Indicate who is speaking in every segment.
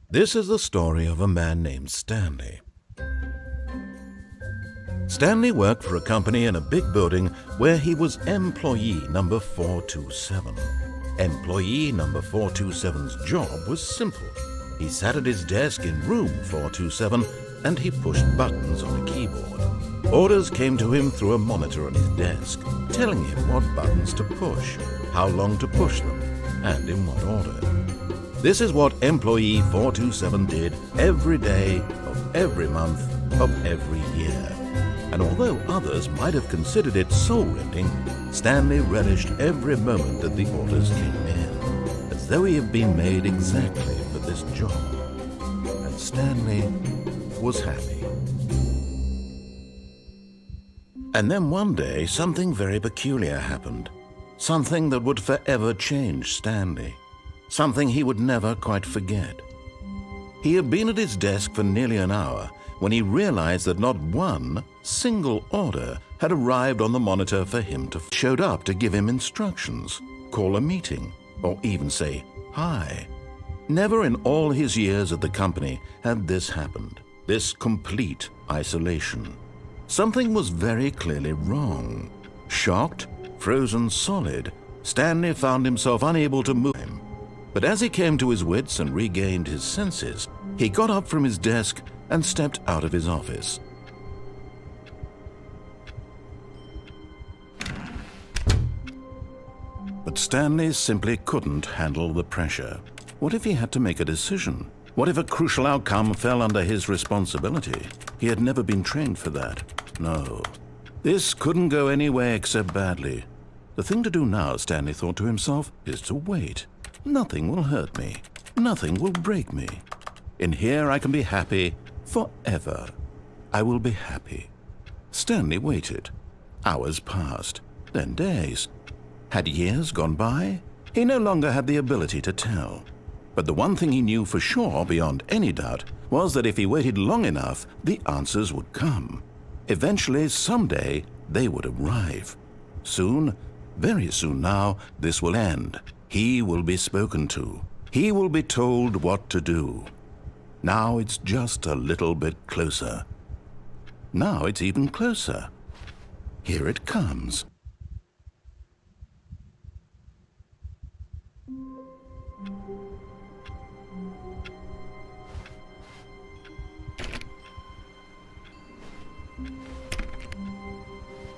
Speaker 1: This is the story of a man named Stanley. Stanley worked for a company in a big building where he was employee number 427. Employee number 427's job was simple. He sat at his desk in room 427 and he pushed buttons on a keyboard. Orders came to him through a monitor on his desk, telling him what buttons to push, how long to push them, and in what order. This is what employee 427 did every day of every month of every year. And although others might have considered it soul-rending, Stanley relished every moment that the orders came in, as though he had been made exactly for this job. And Stanley was happy. And then one day, something very peculiar happened. Something that would forever change Stanley. Something he would never quite forget. He had been at his desk for nearly an hour when he realized that not one single order had arrived on the monitor for him to showed up to give him instructions, call a meeting, or even say hi. Never in all his years at the company had this happened, this complete isolation. Something was very clearly wrong. Shocked, frozen solid, Stanley found himself unable to move. But as he came to his wits and regained his senses, he got up from his desk and stepped out of his office. But Stanley simply couldn't handle the pressure. What if he had to make a decision? What if a crucial outcome fell under his responsibility? He had never been trained for that. No. This couldn't go any way except badly. The thing to do now, Stanley thought to himself, is to wait. Nothing will hurt me. Nothing will break me. In here I can be happy forever. I will be happy. Stanley waited. Hours passed, then days. Had years gone by? He no longer had the ability to tell. But the one thing he knew for sure, beyond any doubt, was that if he waited long enough, the answers would come. Eventually, someday, they would arrive. Soon, very soon now, this will end. He will be spoken to. He will be told what to do. Now it's just a little bit closer. Now it's even closer. Here it comes.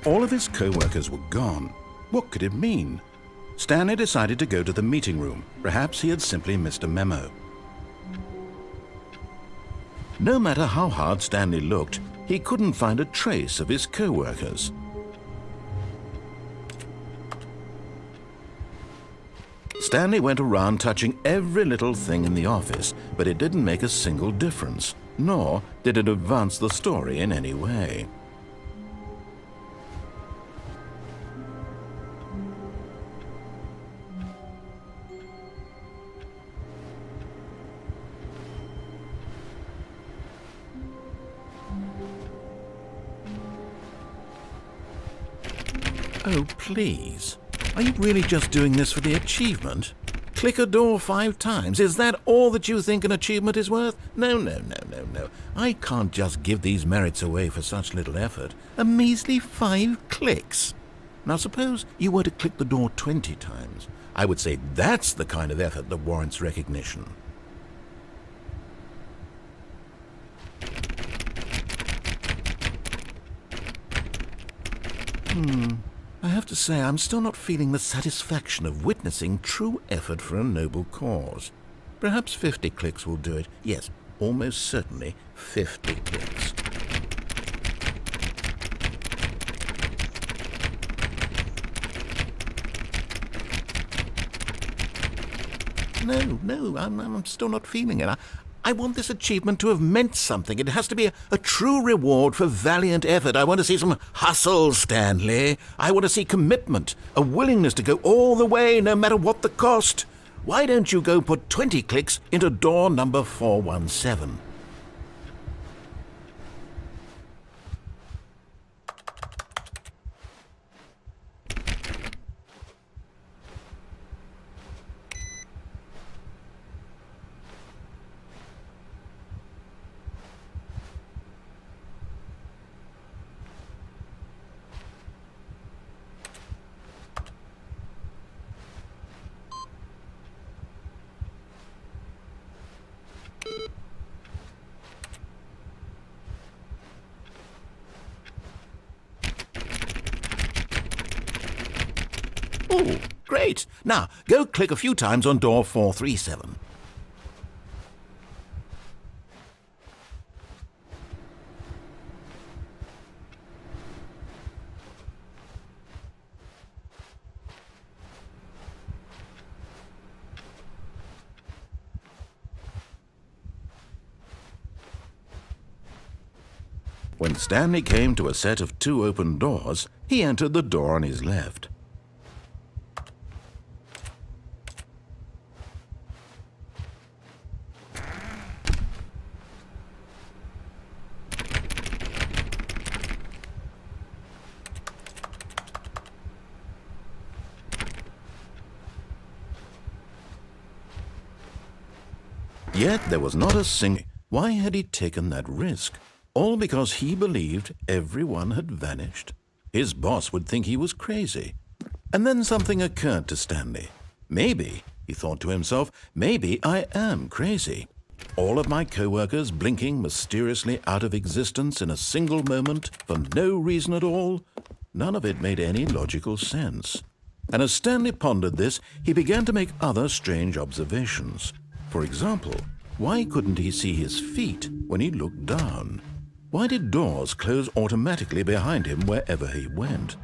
Speaker 1: All of his co-workers were gone. What could it mean? Stanley decided to go to the meeting room. Perhaps he had simply missed a memo. No matter how hard Stanley looked, he couldn't find a trace of his co-workers. Stanley went around touching every little thing in the office, but it didn't make a single difference, nor did it advance the story in any way. Oh, please. Are you really just doing this for the achievement? Click a door 5 times. Is that all that you think an achievement is worth? No. I can't just give these merits away for such little effort. A measly 5 clicks. Now suppose you were to click the door 20 times. I would say that's the kind of effort that warrants recognition. I have to say, I'm still not feeling the satisfaction of witnessing true effort for a noble cause. Perhaps 50 clicks will do it. Yes, almost certainly 50 clicks. No, I'm still not feeling it. I want this achievement to have meant something. It has to be a true reward for valiant effort. I want to see some hustle, Stanley. I want to see commitment, a willingness to go all the way, no matter what the cost. Why don't you go put 20 clicks into door number 417? Oh, great. Now, go click a few times on door 437. When Stanley came to a set of 2 open doors, he entered the door on his left. Yet there was not a single. Why had he taken that risk? All because he believed everyone had vanished. His boss would think he was crazy. And then something occurred to Stanley. Maybe, he thought to himself, maybe I am crazy. All of my co-workers blinking mysteriously out of existence in a single moment for no reason at all. None of it made any logical sense. And as Stanley pondered this, he began to make other strange observations. For example, why couldn't he see his feet when he looked down? Why did doors close automatically behind him wherever he went?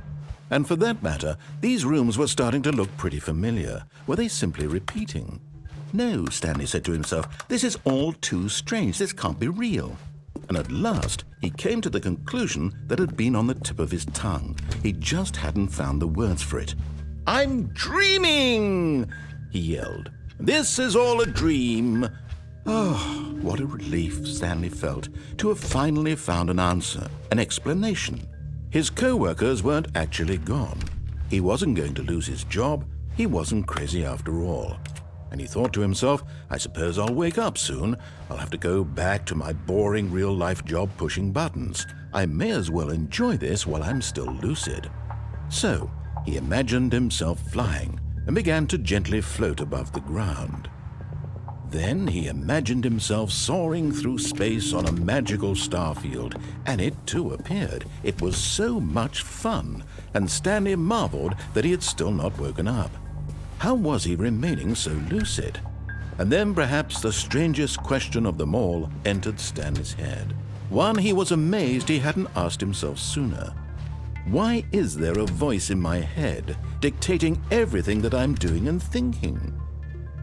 Speaker 1: And for that matter, these rooms were starting to look pretty familiar. Were they simply repeating? No, Stanley said to himself, this is all too strange. This can't be real. And at last, he came to the conclusion that had been on the tip of his tongue. He just hadn't found the words for it. "I'm dreaming!" he yelled. "This is all a dream." Oh, what a relief Stanley felt to have finally found an answer, an explanation. His co-workers weren't actually gone. He wasn't going to lose his job. He wasn't crazy after all. And he thought to himself, I suppose I'll wake up soon. I'll have to go back to my boring real-life job pushing buttons. I may as well enjoy this while I'm still lucid. So he imagined himself flying and began to gently float above the ground. Then he imagined himself soaring through space on a magical starfield, and it too appeared. It was so much fun, and Stanley marveled that he had still not woken up. How was he remaining so lucid? And then perhaps the strangest question of them all entered Stanley's head. One he was amazed he hadn't asked himself sooner. Why is there a voice in my head dictating everything that I'm doing and thinking?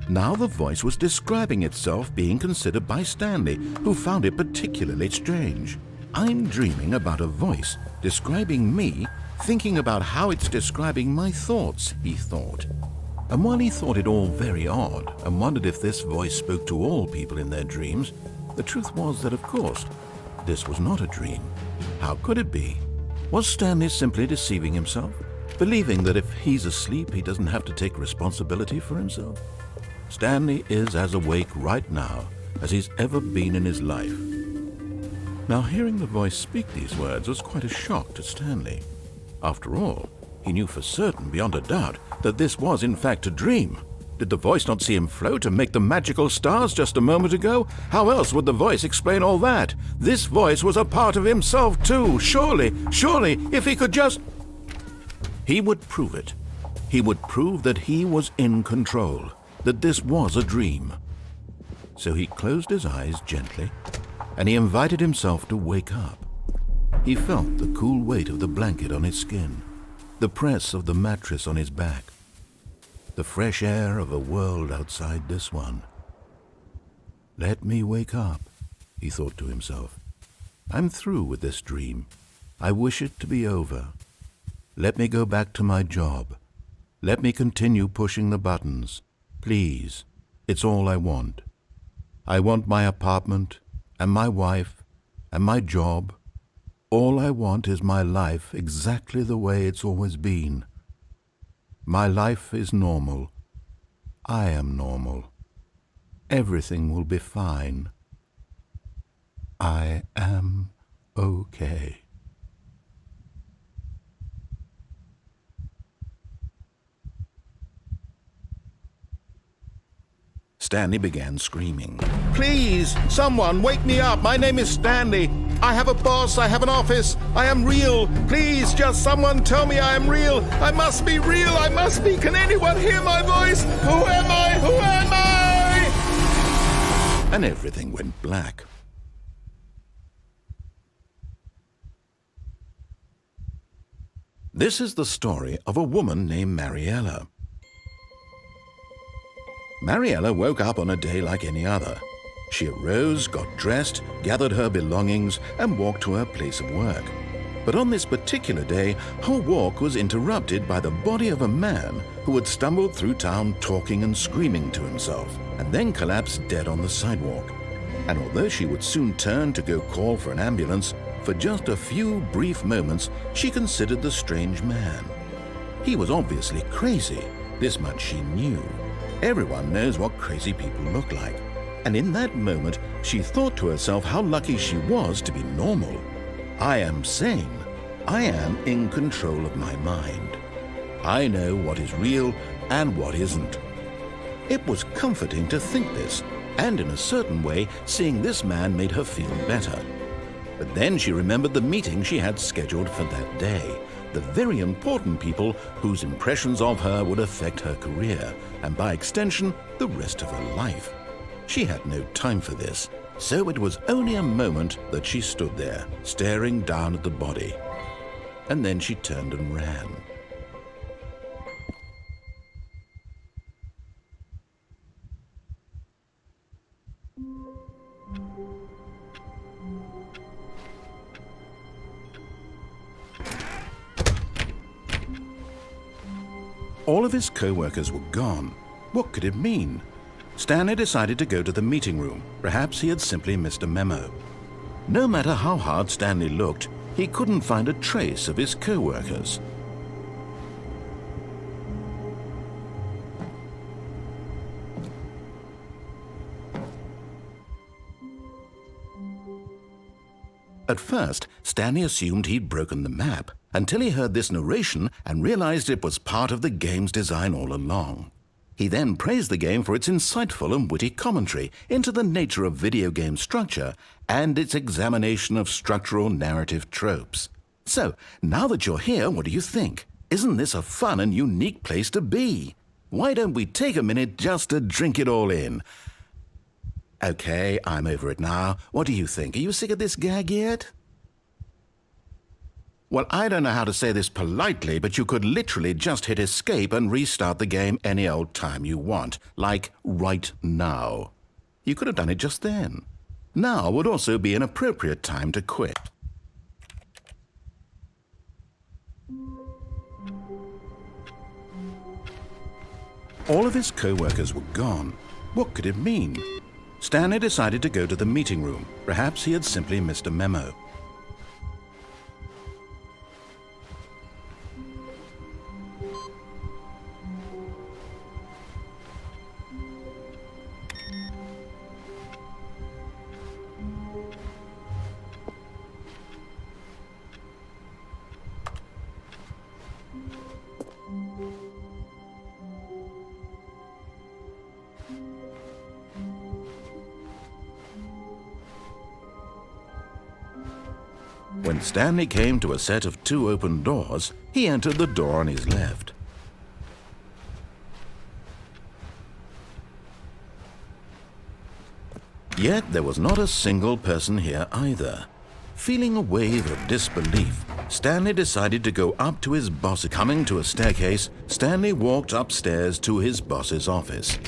Speaker 1: Now the voice was describing itself being considered by Stanley, who found it particularly strange. I'm dreaming about a voice describing me, thinking about how it's describing my thoughts, he thought. And while he thought it all very odd and wondered if this voice spoke to all people in their dreams, the truth was that, of course, this was not a dream. How could it be? Was Stanley simply deceiving himself, believing that if he's asleep, he doesn't have to take responsibility for himself? Stanley is as awake right now as he's ever been in his life. Now, hearing the voice speak these words was quite a shock to Stanley. After all, he knew for certain, beyond a doubt, that this was in fact a dream. Did the voice not see him float and make the magical stars just a moment ago? How else would the voice explain all that? This voice was a part of himself too. Surely, if he could just... He would prove it. He would prove that he was in control, that this was a dream. So he closed his eyes gently, and he invited himself to wake up. He felt the cool weight of the blanket on his skin, the press of the mattress on his back, the fresh air of a world outside this one. Let me wake up, he thought to himself. I'm through with this dream. I wish it to be over. Let me go back to my job. Let me continue pushing the buttons. Please, it's all I want. I want my apartment and my wife and my job. All I want is my life exactly the way it's always been. My life is normal. I am normal. Everything will be fine. I am okay. Stanley began screaming. "Please, someone, wake me up. My name is Stanley. I have a boss. I have an office. I am real. Please, just someone tell me I am real. I must be real. I must be. Can anyone hear my voice? Who am I? Who am I?" And everything went black. This is the story of a woman named Mariella. Mariella woke up on a day like any other. She arose, got dressed, gathered her belongings, and walked to her place of work. But on this particular day, her walk was interrupted by the body of a man who had stumbled through town talking and screaming to himself, and then collapsed dead on the sidewalk. And although she would soon turn to go call for an ambulance, for just a few brief moments she considered the strange man. He was obviously crazy, this much she knew. Everyone knows what crazy people look like. And in that moment, she thought to herself how lucky she was to be normal. I am sane. I am in control of my mind. I know what is real and what isn't. It was comforting to think this, and in a certain way, seeing this man made her feel better. But then she remembered the meeting she had scheduled for that day, the very important people whose impressions of her would affect her career, and by extension, the rest of her life. She had no time for this, so it was only a moment that she stood there, staring down at the body. And then she turned and ran. All of his co-workers were gone. What could it mean? Stanley decided to go to the meeting room. Perhaps he had simply missed a memo. No matter how hard Stanley looked, he couldn't find a trace of his co-workers. At first, Stanley assumed he'd broken the map, until he heard this narration and realized it was part of the game's design all along. He then praised the game for its insightful and witty commentary into the nature of video game structure and its examination of structural narrative tropes. So, now that you're here, what do you think? Isn't this a fun and unique place to be? Why don't we take a minute just to drink it all in? Okay, I'm over it now. What do you think? Are you sick of this gag yet? Well, I don't know how to say this politely, but you could literally just hit escape and restart the game any old time you want, like right now. You could have done it just then. Now would also be an appropriate time to quit. All of his co-workers were gone. What could it mean? Stanley decided to go to the meeting room. Perhaps he had simply missed a memo. When Stanley came to a set of 2 open doors, he entered the door on his left. Yet there was not a single person here either. Feeling a wave of disbelief, Stanley decided to go up to his boss. Coming to a staircase, Stanley walked upstairs to his boss's office.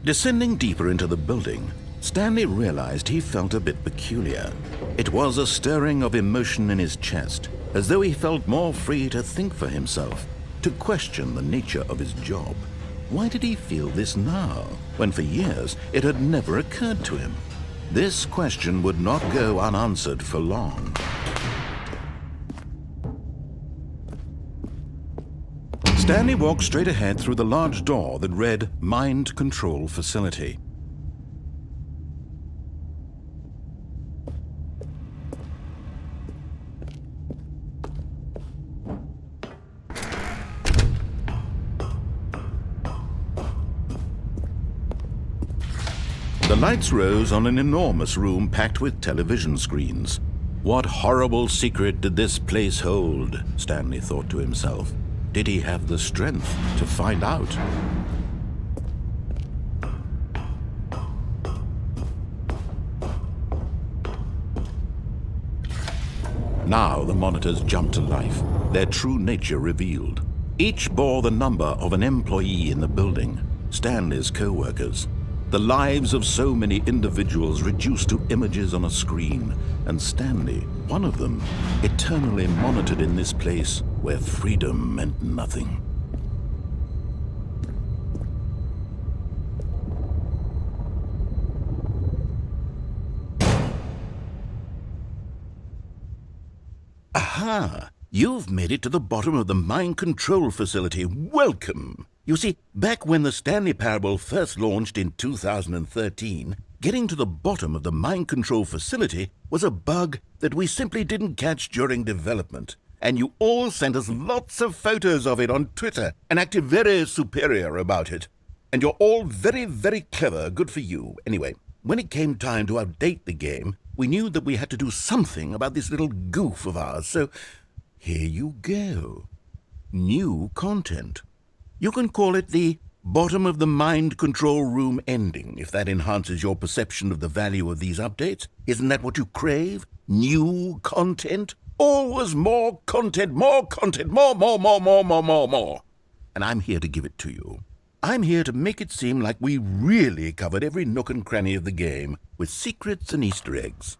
Speaker 1: Descending deeper into the building, Stanley realized he felt a bit peculiar. It was a stirring of emotion in his chest, as though he felt more free to think for himself, to question the nature of his job. Why did he feel this now, when for years it had never occurred to him? This question would not go unanswered for long. Stanley walked straight ahead through the large door that read Mind Control Facility. The lights rose on an enormous room packed with television screens. What horrible secret did this place hold? Stanley thought to himself. Did he have the strength to find out? Now the monitors jumped to life, their true nature revealed. Each bore the number of an employee in the building, Stanley's co-workers. The lives of so many individuals reduced to images on a screen, and Stanley, one of them, eternally monitored in this place where freedom meant nothing. Aha! You've made it to the bottom of the mind control facility. Welcome! You see, back when the Stanley Parable first launched in 2013, getting to the bottom of the mind control facility was a bug that we simply didn't catch during development. And you all sent us lots of photos of it on Twitter and acted very superior about it. And you're all very, very clever. Good for you. Anyway, when it came time to update the game, we knew that we had to do something about this little goof of ours. So here you go. New content. You can call it the bottom of the mind control room ending, if that enhances your perception of the value of these updates. Isn't that what you crave? New content? Always more content, more, more. And I'm here to give it to you. I'm here to make it seem like we really covered every nook and cranny of the game, with secrets and Easter eggs.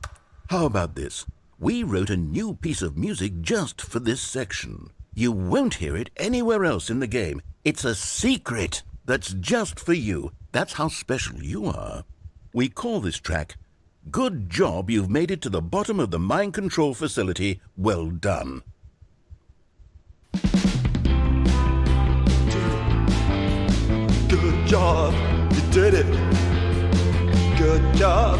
Speaker 1: How about this? We wrote a new piece of music just for this section. You won't hear it anywhere else in the game. It's a secret that's just for you. That's how special you are. We call this track, Good Job You've Made It to the Bottom of the Mind Control Facility. Well done.
Speaker 2: Good job, you did it. Good job.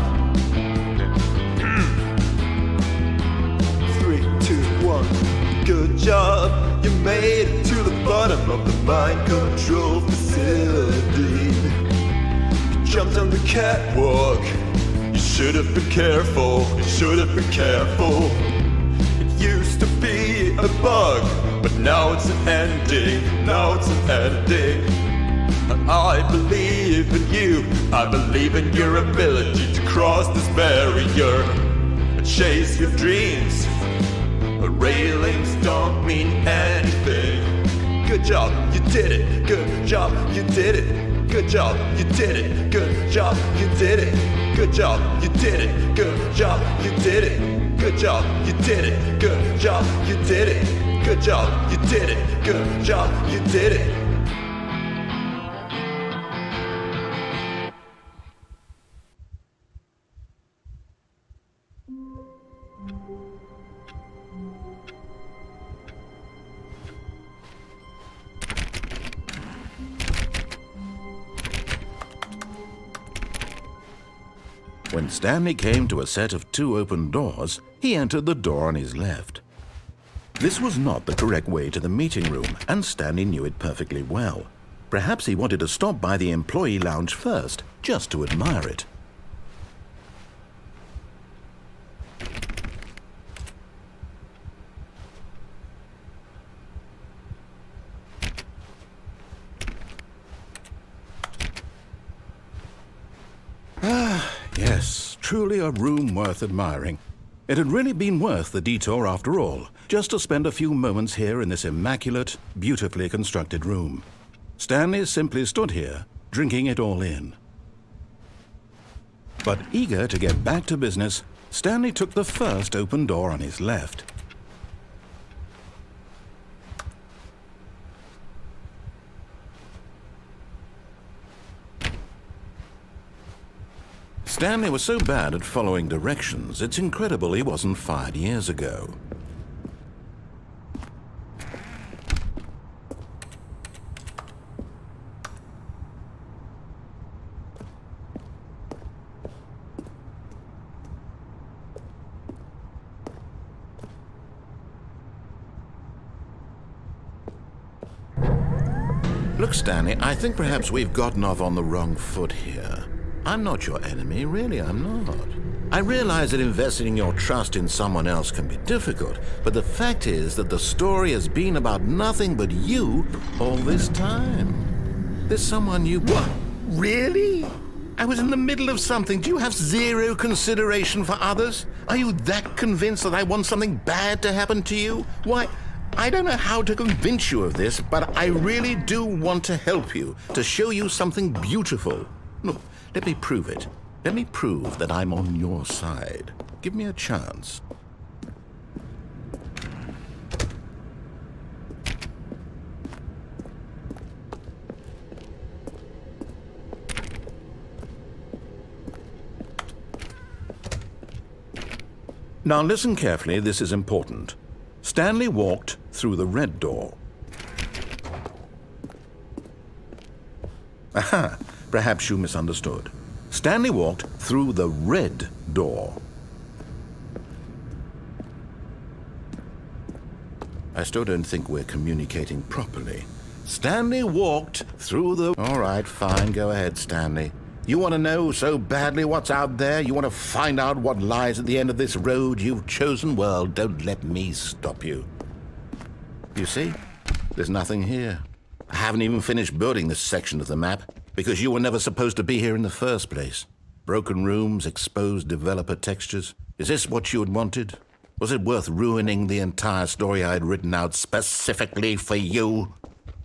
Speaker 2: 3, 2, 1. Good job, you made it to the bottom of the mind control facility. You jumped on the catwalk. You should have been careful. You should have been careful. It used to be a bug, but now it's an ending. Now it's an ending. I believe in you. I believe in your ability to cross this barrier and chase your dreams. But railings don't mean anything. Good job, you did it. Good job, you did it. Good job, you did it. Good job, you did it. Good job, you did it. Good job, you did it. Good job, you did it. Good job, you did it. Good job, you did it. Good job, you did it.
Speaker 1: When Stanley came to a set of 2 open doors, he entered the door on his left. This was not the correct way to the meeting room, and Stanley knew it perfectly well. Perhaps he wanted to stop by the employee lounge first, just to admire it. Yes, truly a room worth admiring. It had really been worth the detour after all, just to spend a few moments here in this immaculate, beautifully constructed room. Stanley simply stood here, drinking it all in. But eager to get back to business, Stanley took the first open door on his left. Stanley was so bad at following directions, it's incredible he wasn't fired years ago. Look, Stanley, I think perhaps we've gotten off on the wrong foot here. I'm not your enemy, really, I'm not. I realize that investing your trust in someone else can be difficult, but the fact is that the story has been about nothing but you all this time. There's someone you... What? Really? I was in the middle of something. Do you have zero consideration for others? Are you that convinced that I want something bad to happen to you? Why... I don't know how to convince you of this, but I really do want to help you, to show you something beautiful. Look, let me prove it. Let me prove that I'm on your side. Give me a chance. Now listen carefully, this is important. Stanley walked through the red door. Aha! Perhaps you misunderstood. Stanley walked through the red door. I still don't think we're communicating properly. Stanley walked through the... All right, fine, go ahead, Stanley. You want to know so badly what's out there? You want to find out what lies at the end of this road you've chosen? Well, don't let me stop you. You see? There's nothing here. I haven't even finished building this section of the map because you were never supposed to be here in the first place. Broken rooms, exposed developer textures. Is this what you had wanted? Was it worth ruining the entire story I had written out specifically for you?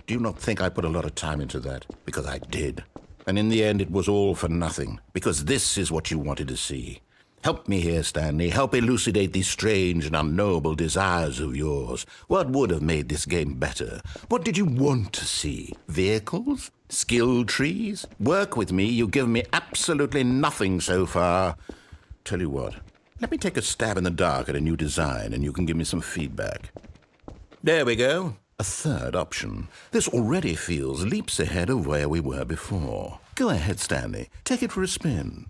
Speaker 1: Do you not think I put a lot of time into that? Because I did. And in the end, it was all for nothing, because this is what you wanted to see. Help me here, Stanley. Help elucidate these strange and unknowable desires of yours. What would have made this game better? What did you want to see? Vehicles? Skill trees? Work with me. You've given me absolutely nothing so far. Tell you what, let me take a stab in the dark at a new design, and you can give me some feedback. There we go. A third option. This already feels leaps ahead of where we were before. Go ahead, Stanley. Take it for a spin.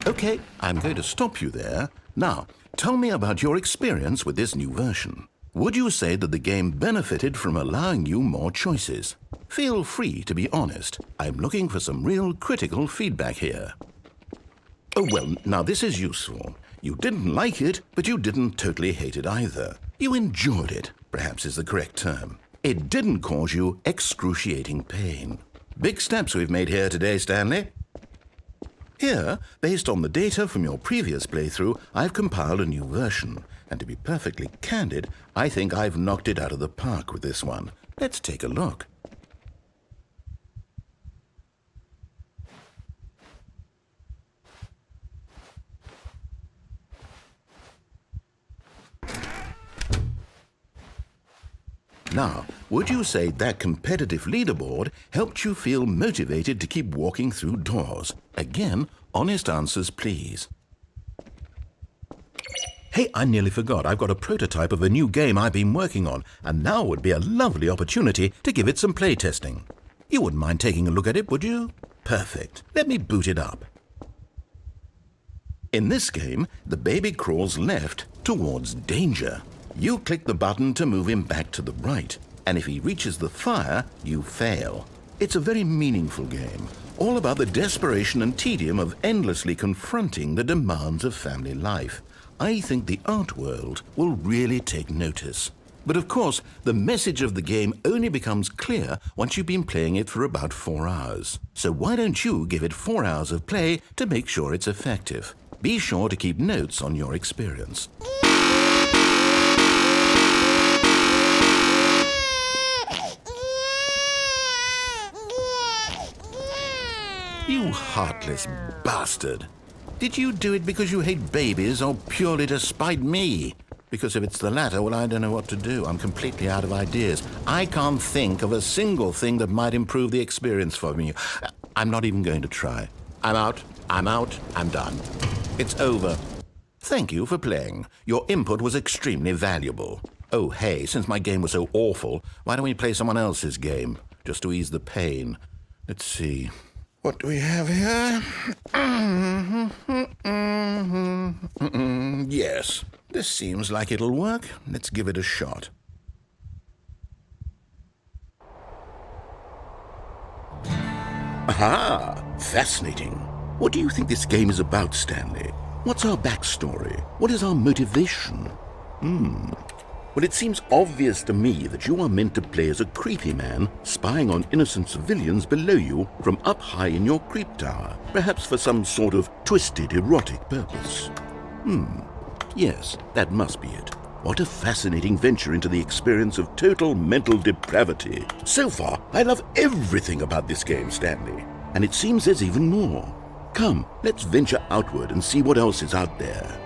Speaker 1: Okay, I'm going to stop you there. Now, tell me about your experience with this new version. Would you say that the game benefited from allowing you more choices? Feel free to be honest. I'm looking for some real critical feedback here. Oh, well, now this is useful. You didn't like it, but you didn't totally hate it either. You enjoyed it, perhaps is the correct term. It didn't cause you excruciating pain. Big steps we've made here today, Stanley. Here, based on the data from your previous playthrough, I've compiled a new version. And to be perfectly candid, I think I've knocked it out of the park with this one. Let's take a look. Now, would you say that competitive leaderboard helped you feel motivated to keep walking through doors? Again, honest answers, please. Hey, I nearly forgot. I've got a prototype of a new game I've been working on, and now would be a lovely opportunity to give it some playtesting. You wouldn't mind taking a look at it, would you? Perfect. Let me boot it up. In this game, the baby crawls left towards danger. You click the button to move him back to the right, and if he reaches the fire, you fail. It's a very meaningful game, all about the desperation and tedium of endlessly confronting the demands of family life. I think the art world will really take notice. But of course, the message of the game only becomes clear once you've been playing it for about 4 hours. So why don't you give it 4 hours of play to make sure it's effective? Be sure to keep notes on your experience. You heartless bastard. Did you do it because you hate babies or purely to spite me? Because if it's the latter, well, I don't know what to do. I'm completely out of ideas. I can't think of a single thing that might improve the experience for me. I'm not even going to try. I'm out, I'm done. It's over. Thank you for playing. Your input was extremely valuable. Oh, hey, since my game was so awful, why don't we play someone else's game? Just to ease the pain. Let's see. What do we have here? Yes, this seems like it'll work. Let's give it a shot. Aha! Fascinating. What do you think this game is about, Stanley? What's our backstory? What is our motivation? Well, it seems obvious to me that you are meant to play as a creepy man spying on innocent civilians below you from up high in your creep tower, perhaps for some sort of twisted erotic purpose. Yes, that must be it. What a fascinating venture into the experience of total mental depravity. So far, I love everything about this game, Stanley. And it seems there's even more. Come, let's venture outward and see what else is out there.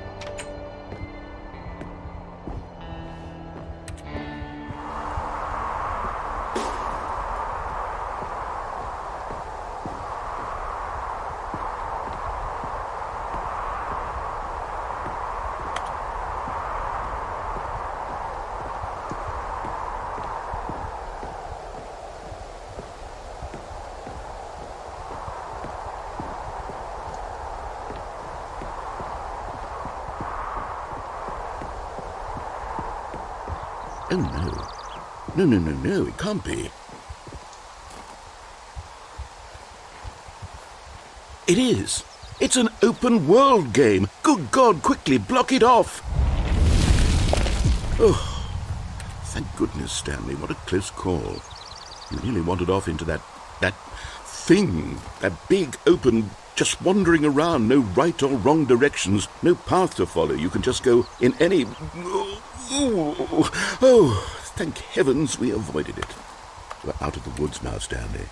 Speaker 1: Oh, no. No, it can't be. It is. It's an open world game. Good God, quickly, block it off. Oh, thank goodness, Stanley. What a close call. You nearly wandered off into that thing, that big, open, just wandering around, no right or wrong directions, no path to follow. You can just go in any... Oh, thank heavens we avoided it. We're out of the woods now, Stanley.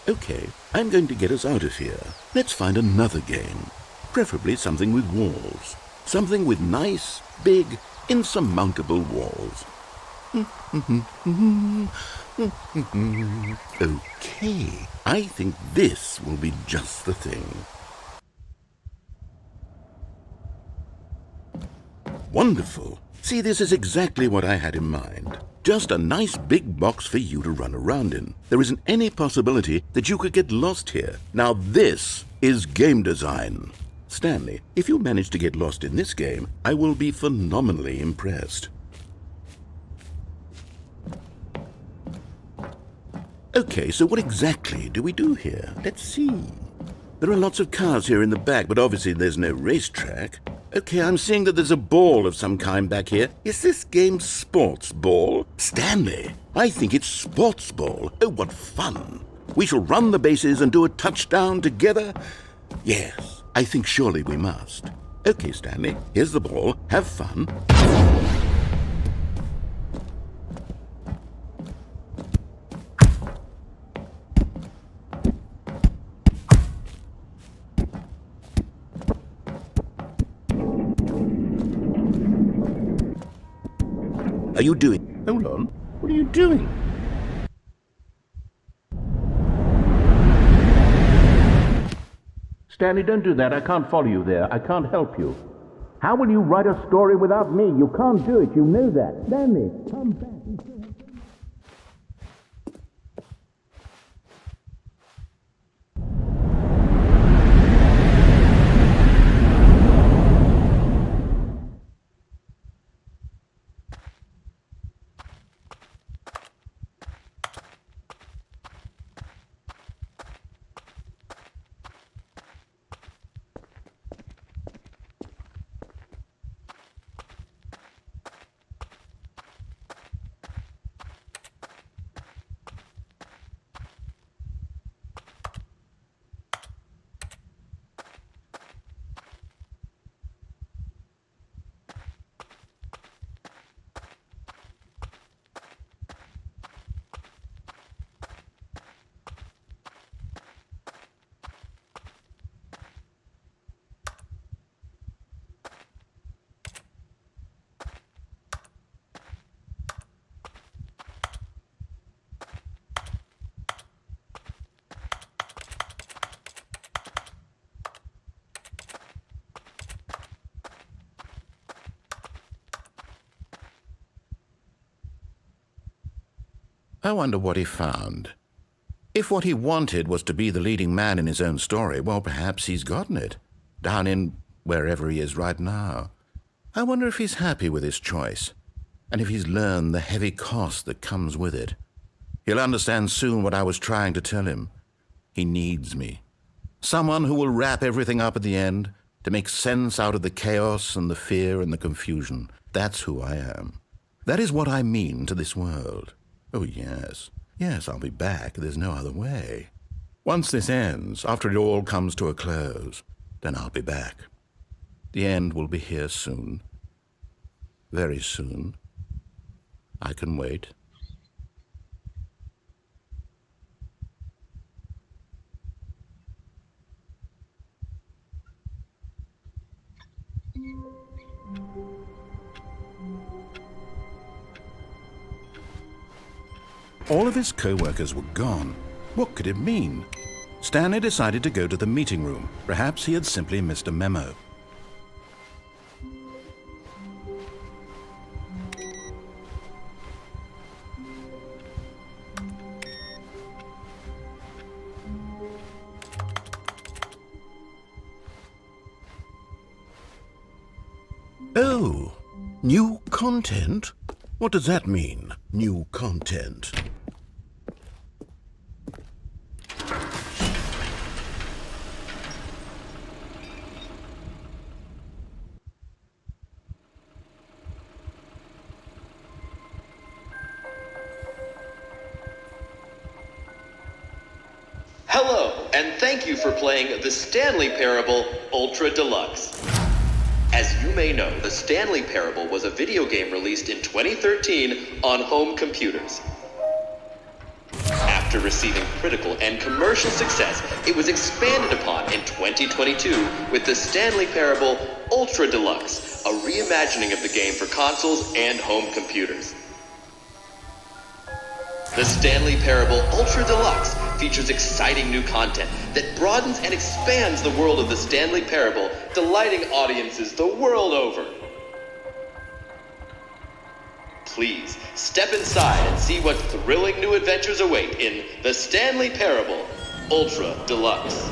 Speaker 1: Okay, I'm going to get us out of here. Let's find another game. Preferably something with walls. Something with nice, big, insurmountable walls. Okay, I think this will be just the thing. Wonderful. See, this is exactly what I had in mind. Just a nice big box for you to run around in. There isn't any possibility that you could get lost here. Now this is game design. Stanley, if you manage to get lost in this game, I will be phenomenally impressed. Okay, so what exactly do we do here? Let's see. There are lots of cars here in the back, but obviously there's no racetrack. Okay, I'm seeing that there's a ball of some kind back here. Is this game sports ball? Stanley, I think it's sports ball. Oh, what fun. We shall run the bases and do a touchdown together? Yes, I think surely we must. Okay, Stanley, here's the ball. Have fun. Are you doing? Hold on. What are you doing? Stanley, don't do that. I can't follow you there. I can't help you. How will you write a story without me? You can't do it. You know that. Stanley, come back. I wonder what he found. If what he wanted was to be the leading man in his own story, well, perhaps he's gotten it, down in wherever he is right now. I wonder if he's happy with his choice, and if he's learned the heavy cost that comes with it. He'll understand soon what I was trying to tell him. He needs me. Someone who will wrap everything up at the end, to make sense out of the chaos and the fear and the confusion. That's who I am. That is what I mean to this world. Oh, yes. Yes, I'll be back. There's no other way. Once this ends, after it all comes to a close, then I'll be back. The end will be here soon. Very soon. I can wait. All of his co-workers were gone. What could it mean? Stanley decided to go to the meeting room. Perhaps he had simply missed a memo. Oh, new content? What does that mean, new content?
Speaker 3: Hello, and thank you for playing the Stanley Parable Ultra Deluxe. As you may know, the Stanley Parable was a video game released in 2013 on home computers. After receiving critical and commercial success, it was expanded upon in 2022 with the Stanley Parable Ultra Deluxe, a reimagining of the game for consoles and home computers. The Stanley Parable Ultra Deluxe features exciting new content that broadens and expands the world of the Stanley Parable, delighting audiences the world over. Please, step inside and see what thrilling new adventures await in the Stanley Parable Ultra Deluxe.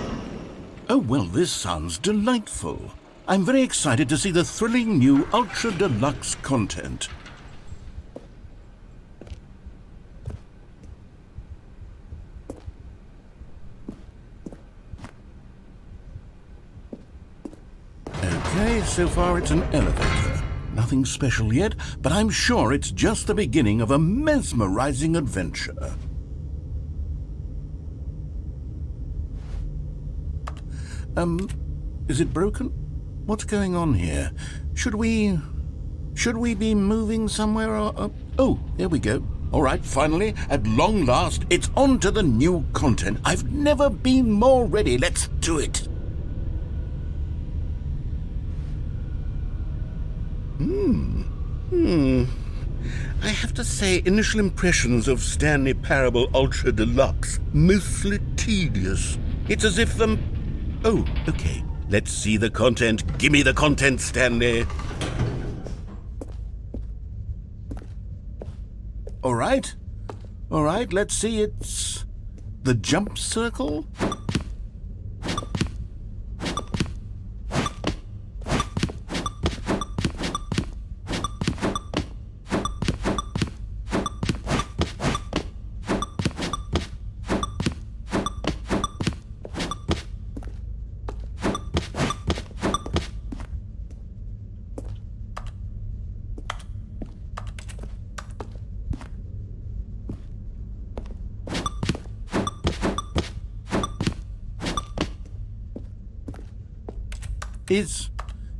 Speaker 1: Oh, well, this sounds delightful. I'm very excited to see the thrilling new Ultra Deluxe content. Okay, so far it's an elevator. Nothing special yet, but I'm sure it's just the beginning of a mesmerizing adventure. Is it broken? What's going on here? Should we be moving somewhere or... Oh, here we go. All right, finally, at long last, it's on to the new content. I've never been more ready. Let's do it. I have to say, initial impressions of Stanley Parable Ultra Deluxe, mostly tedious. It's as if Oh, okay. Let's see the content. Give me the content, Stanley. All right, let's see. It's the jump circle.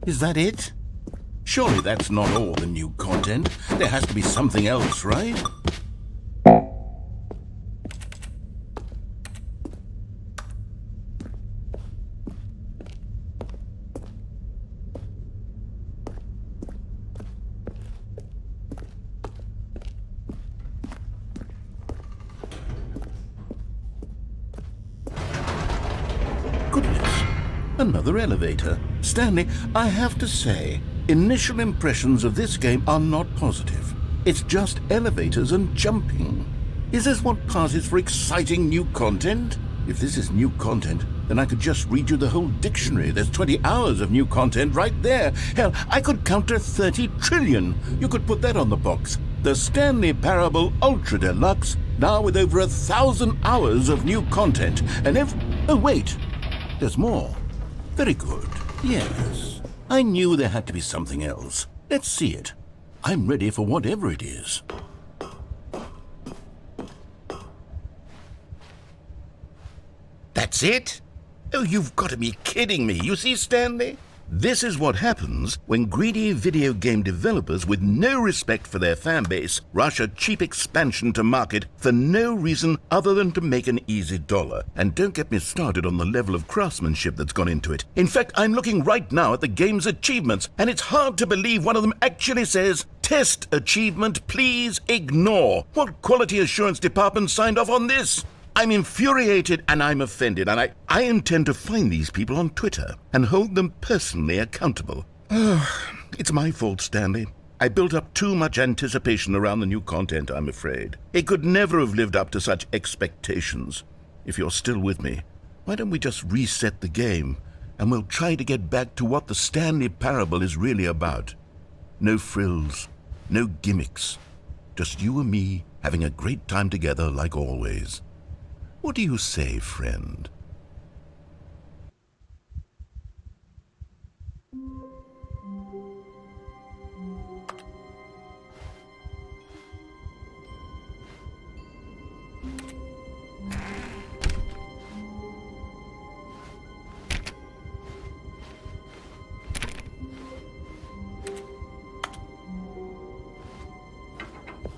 Speaker 1: Is that it? Surely that's not all the new content. There has to be something else, right? Goodness, another elevator. Stanley, I have to say, initial impressions of this game are not positive. It's just elevators and jumping. Is this what passes for exciting new content? If this is new content, then I could just read you the whole dictionary. There's 20 hours of new content right there. Hell, I could count to 30 trillion. You could put that on the box. The Stanley Parable Ultra Deluxe, now with over 1,000 hours of new content. And oh wait, there's more. Very good. Yes, I knew there had to be something else. Let's see it. I'm ready for whatever it is. That's it? Oh, you've got to be kidding me. You see, Stanley? This is what happens when greedy video game developers with no respect for their fan base rush a cheap expansion to market for no reason other than to make an easy dollar. And don't get me started on the level of craftsmanship that's gone into it. In fact, I'm looking right now at the game's achievements, and it's hard to believe one of them actually says, "Test achievement, please ignore." What quality assurance department signed off on this? I'm infuriated and I'm offended, and I intend to find these people on Twitter and hold them personally accountable. It's my fault, Stanley. I built up too much anticipation around the new content, I'm afraid. It could never have lived up to such expectations. If you're still with me, why don't we just reset the game and we'll try to get back to what the Stanley Parable is really about. No frills, no gimmicks. Just you and me having a great time together like always. What do you say, friend?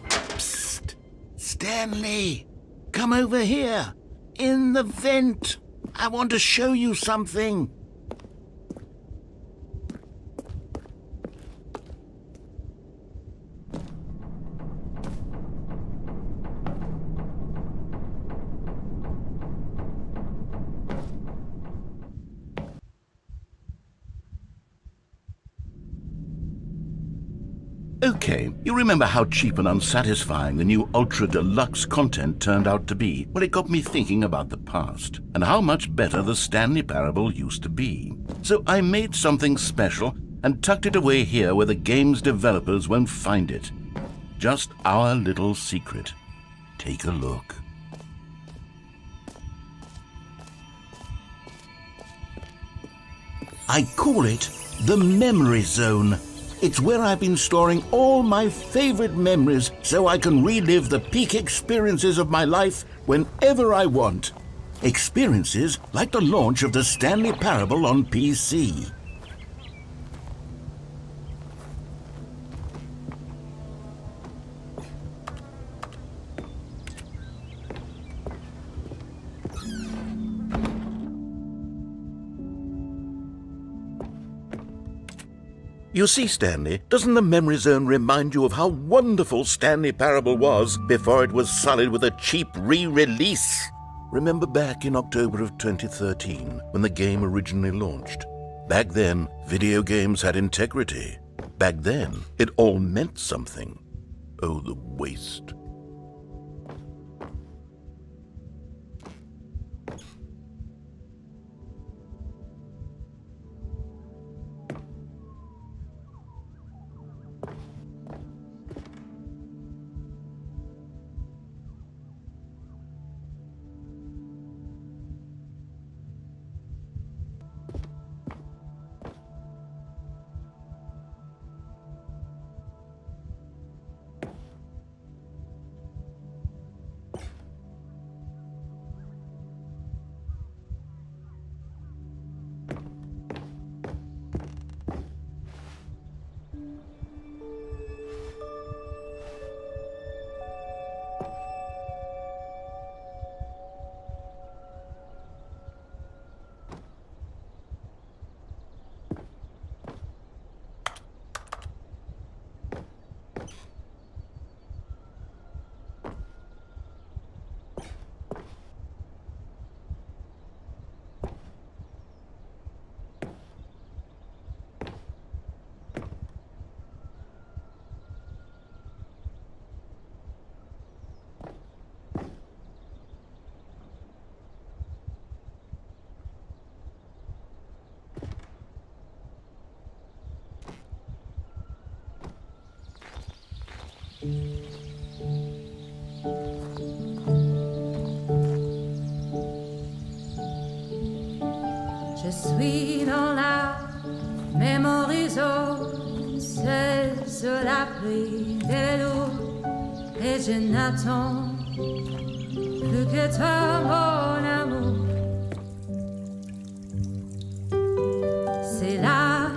Speaker 1: Psst! Stanley! Come over here, in the vent. I want to show you something. Okay, you remember how cheap and unsatisfying the new Ultra Deluxe content turned out to be? Well, it got me thinking about the past, and how much better the Stanley Parable used to be. So I made something special and tucked it away here where the game's developers won't find it. Just our little secret. Take a look. I call it the Memory Zone. It's where I've been storing all my favorite memories so I can relive the peak experiences of my life whenever I want. Experiences like the launch of the Stanley Parable on PC. You see, Stanley, doesn't the Memory Zone remind you of how wonderful Stanley Parable was before it was sullied with a cheap re-release? Remember back in October of 2013, when the game originally launched? Back then, video games had integrity. Back then, it all meant something. Oh, the waste.
Speaker 4: suis dans la mémorisation, c'est sur la pluie des loups, et je n'attends plus que toi, mon amour. C'est là,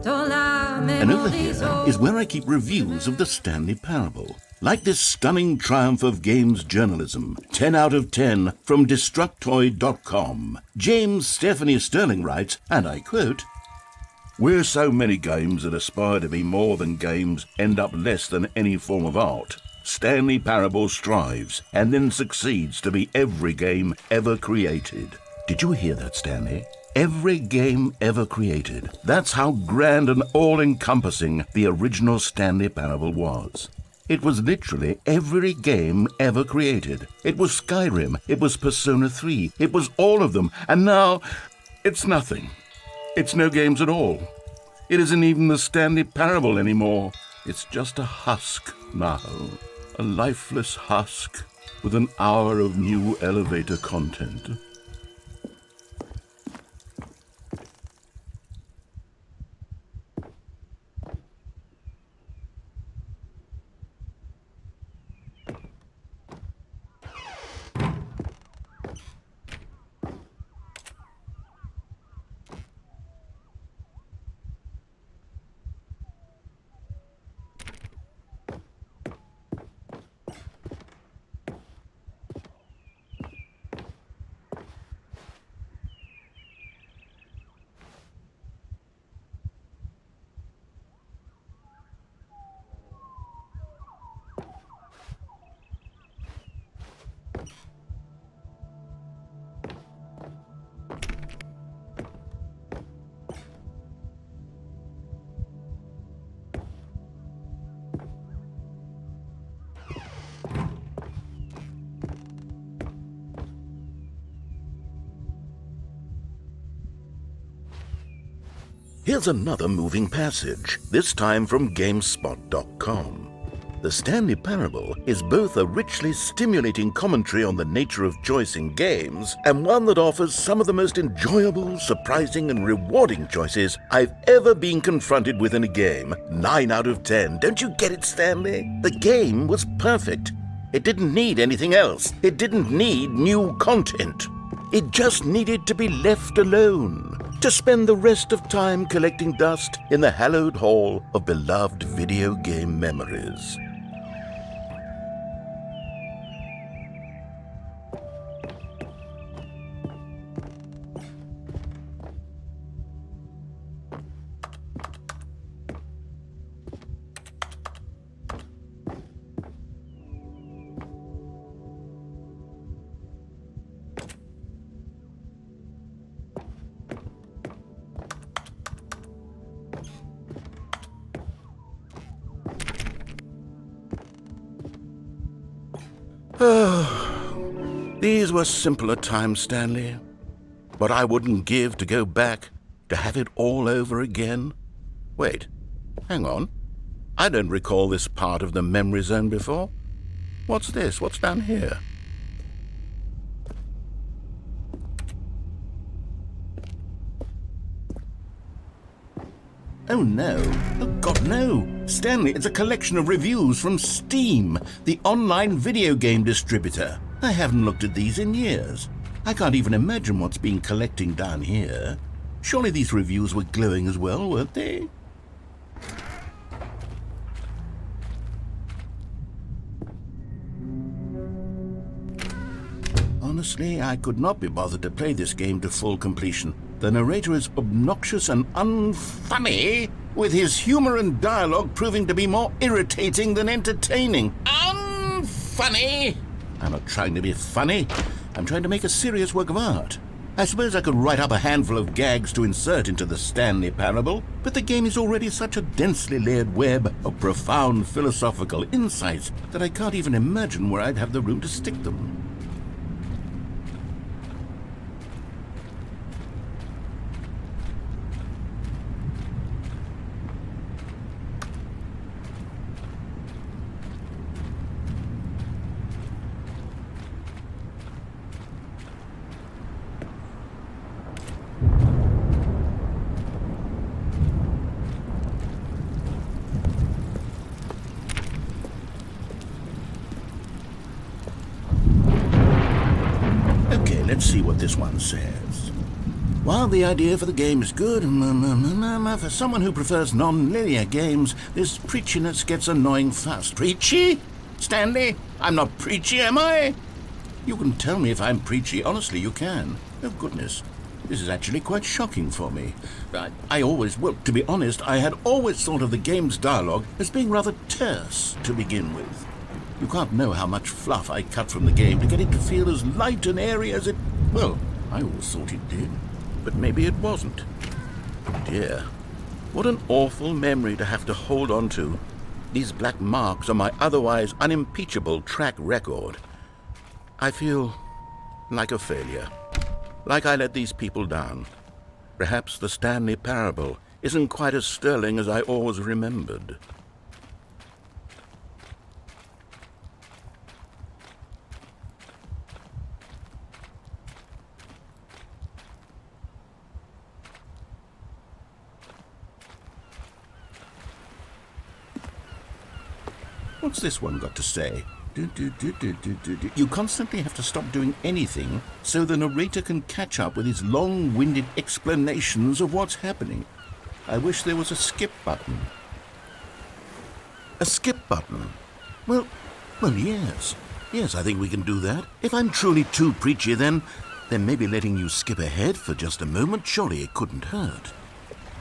Speaker 4: dans la
Speaker 1: And over here
Speaker 4: mémorisation.
Speaker 1: is where I keep reviews of the Stanley Parable. Like this stunning triumph of games journalism, 10 out of 10 from Destructoid.com. James Stephanie Sterling writes, and I quote, "Where so many games that aspire to be more than games end up less than any form of art, Stanley Parable strives and then succeeds to be every game ever created." Did you hear that, Stanley? Every game ever created. That's how grand and all-encompassing the original Stanley Parable was. It was literally every game ever created. It was Skyrim, it was Persona 3, it was all of them, and now it's nothing. It's no games at all. It isn't even the Stanley Parable anymore. It's just a husk now, a lifeless husk with an hour of new elevator content. Here's another moving passage, this time from GameSpot.com. The Stanley Parable is both a richly stimulating commentary on the nature of choice in games and one that offers some of the most enjoyable, surprising, and rewarding choices I've ever been confronted with in a game. 9 out of 10. Don't you get it, Stanley? The game was perfect. It didn't need anything else. It didn't need new content. It just needed to be left alone, to spend the rest of time collecting dust in the hallowed hall of beloved video game memories. These were simpler times, Stanley. But I wouldn't give to go back, to have it all over again. Wait, hang on. I don't recall this part of the memory zone before. What's this? What's down here? Oh no. Oh God, no. Stanley, it's a collection of reviews from Steam, the online video game distributor. I haven't looked at these in years. I can't even imagine what's been collecting down here. Surely these reviews were glowing as well, weren't they? Honestly, I could not be bothered to play this game to full completion. The narrator is obnoxious and unfunny, with his humor and dialogue proving to be more irritating than entertaining. Unfunny! I'm not trying to be funny. I'm trying to make a serious work of art. I suppose I could write up a handful of gags to insert into the Stanley Parable, but the game is already such a densely layered web of profound philosophical insights that I can't even imagine where I'd have the room to stick them. Let's see what this one says. While the idea for the game is good, for someone who prefers non-linear games, this preachiness gets annoying fast. Preachy? Stanley, I'm not preachy, am I? You can tell me if I'm preachy. Honestly, you can. Oh, goodness. This is actually quite shocking for me. To be honest, I had always thought of the game's dialogue as being rather terse to begin with. You can't know how much fluff I cut from the game to get it to feel as light and airy as it... Well, I always thought it did. But maybe it wasn't. Dear, what an awful memory to have to hold on to. These black marks on my otherwise unimpeachable track record. I feel like a failure. Like I let these people down. Perhaps the Stanley parable isn't quite as sterling as I always remembered. What's this one got to say? You constantly have to stop doing anything so the narrator can catch up with his long-winded explanations of what's happening. I wish there was a skip button. A skip button? Well, yes. Yes, I think we can do that. If I'm truly too preachy, then maybe letting you skip ahead for just a moment, surely it couldn't hurt.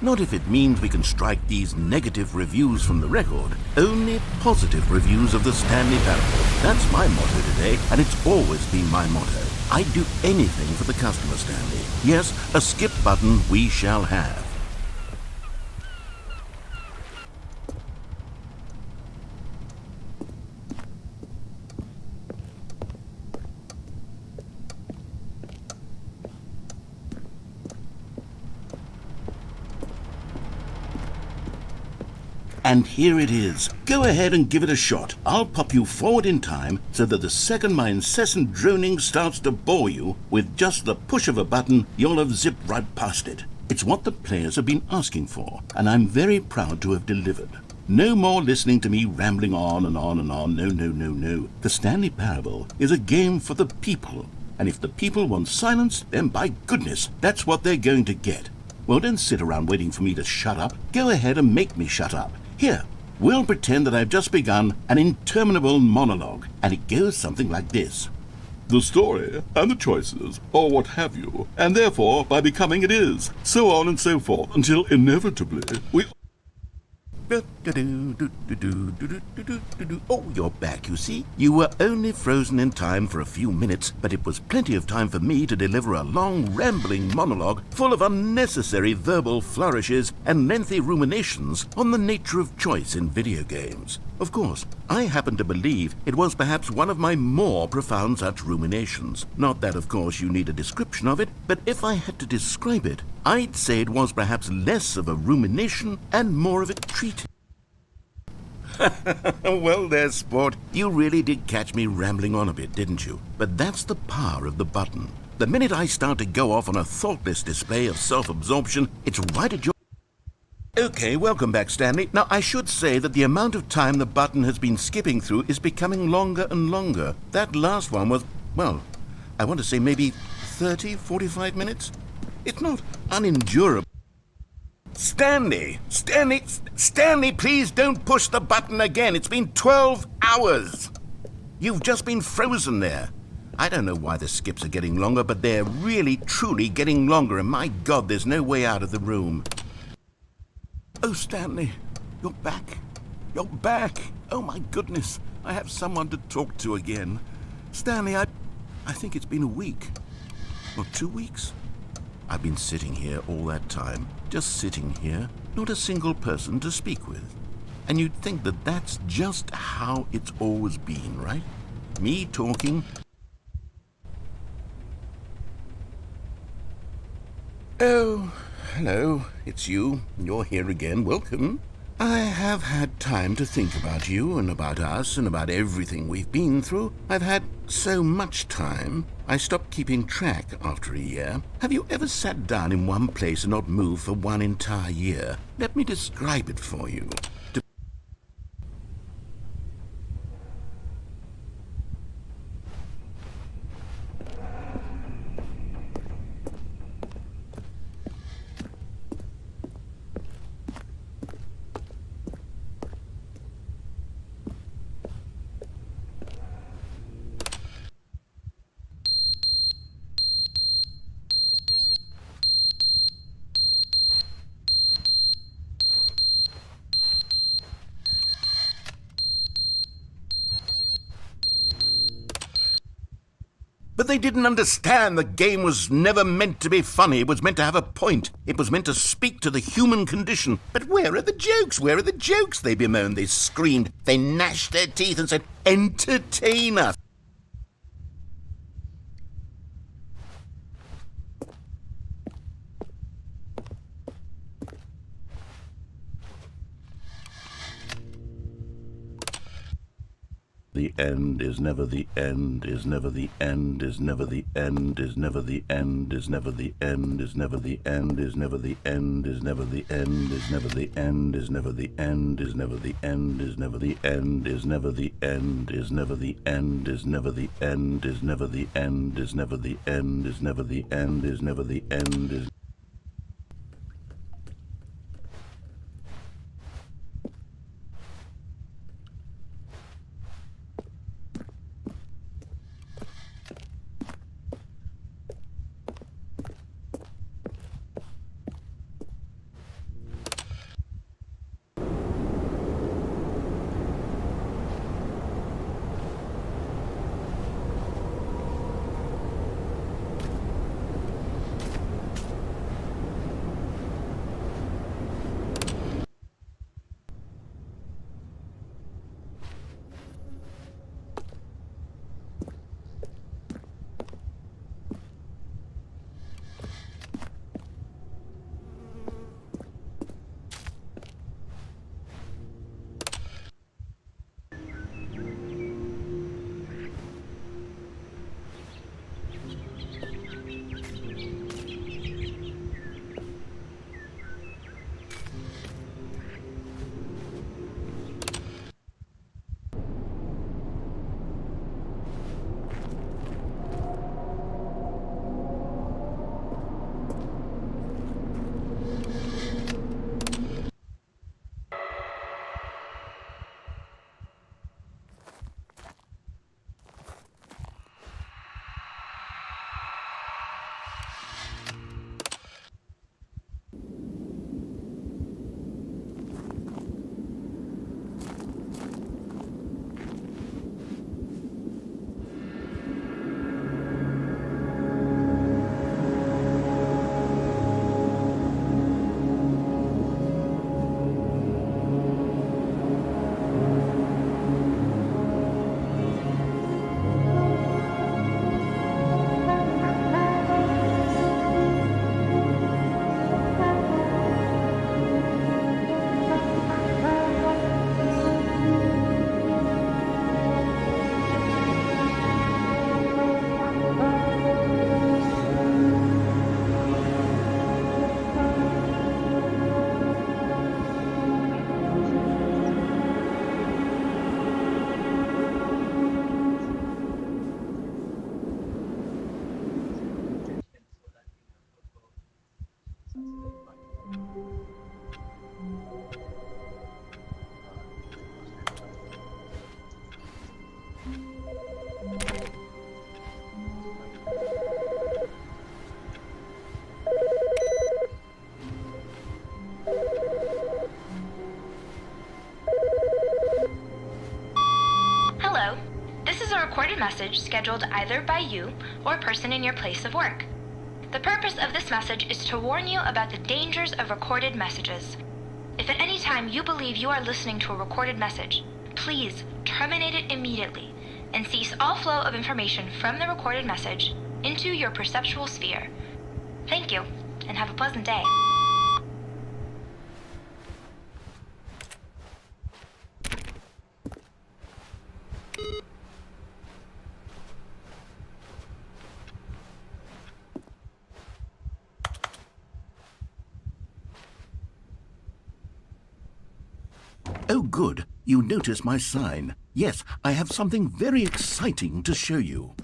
Speaker 1: Not if it means we can strike these negative reviews from the record. Only positive reviews of the Stanley parable. That's my motto today, and it's always been my motto. I'd do anything for the customer, Stanley. Yes, a skip button we shall have. And here it is. Go ahead and give it a shot. I'll pop you forward in time so that the second my incessant droning starts to bore you, with just the push of a button, you'll have zipped right past it. It's what the players have been asking for, and I'm very proud to have delivered. No more listening to me rambling on and on and on. No. The Stanley Parable is a game for the people, and if the people want silence, then by goodness, that's what they're going to get. Well, don't sit around waiting for me to shut up. Go ahead and make me shut up. Here, we'll pretend that I've just begun an interminable monologue, and it goes something like this. The story, and the choices, or what have you, and therefore, by becoming it is, so on and so forth, until inevitably we... Oh, you're back, you see. You were only frozen in time for a few minutes, but it was plenty of time for me to deliver a long, rambling monologue full of unnecessary verbal flourishes and lengthy ruminations on the nature of choice in video games. Of course, I happen to believe it was perhaps one of my more profound such ruminations. Not that, of course, you need a description of it, but if I had to describe it, I'd say it was perhaps less of a rumination and more of a treat. Well there, sport. You really did catch me rambling on a bit, didn't you? But that's the power of the button. The minute I start to go off on a thoughtless display of self-absorption, it's right at your... Okay, welcome back, Stanley. Now, I should say that the amount of time the button has been skipping through is becoming longer and longer. That last one was, well, I want to say maybe 30, 45 minutes? It's not unendurable. Stanley, please don't push the button again. It's been 12 hours. You've just been frozen there. I don't know why the skips are getting longer, but they're really, truly getting longer, and my God, there's no way out of the room. Oh, Stanley, you're back. You're back. Oh, my goodness. I have someone to talk to again. Stanley, I think it's been a week. Or 2 weeks. I've been sitting here all that time, just sitting here, not a single person to speak with. And you'd think that that's just how it's always been, right? Me talking. Oh, hello, it's you. You're here again. Welcome. I have had time to think about you and about us and about everything we've been through. I've had so much time, I stopped keeping track after a year. Have you ever sat down in one place and not moved for one entire year? Let me describe it for you. But they didn't understand the game was never meant to be funny. It was meant to have a point. It was meant to speak to the human condition. But where are the jokes? Where are the jokes? They bemoaned, they screamed, they gnashed their teeth and said, entertain us. The end is never the end, is never the end, is never the end, is never the end, is never the end, is never the end, is never the end, is never the end, is never the end, is never the end, is never the end, is never the end, is never the end, is never the end, is never the end, is never the end, is never the end, is never the end, is never the end, is
Speaker 5: message scheduled either by you or a person in your place of work. The purpose of this message is to warn you about the dangers of recorded messages. If at any time you believe you are listening to a recorded message, please terminate it immediately and cease all flow of information from the recorded message into your perceptual sphere. Thank you, and have a pleasant day.
Speaker 1: Oh, good. You notice my sign. Yes, I have something very exciting to show you.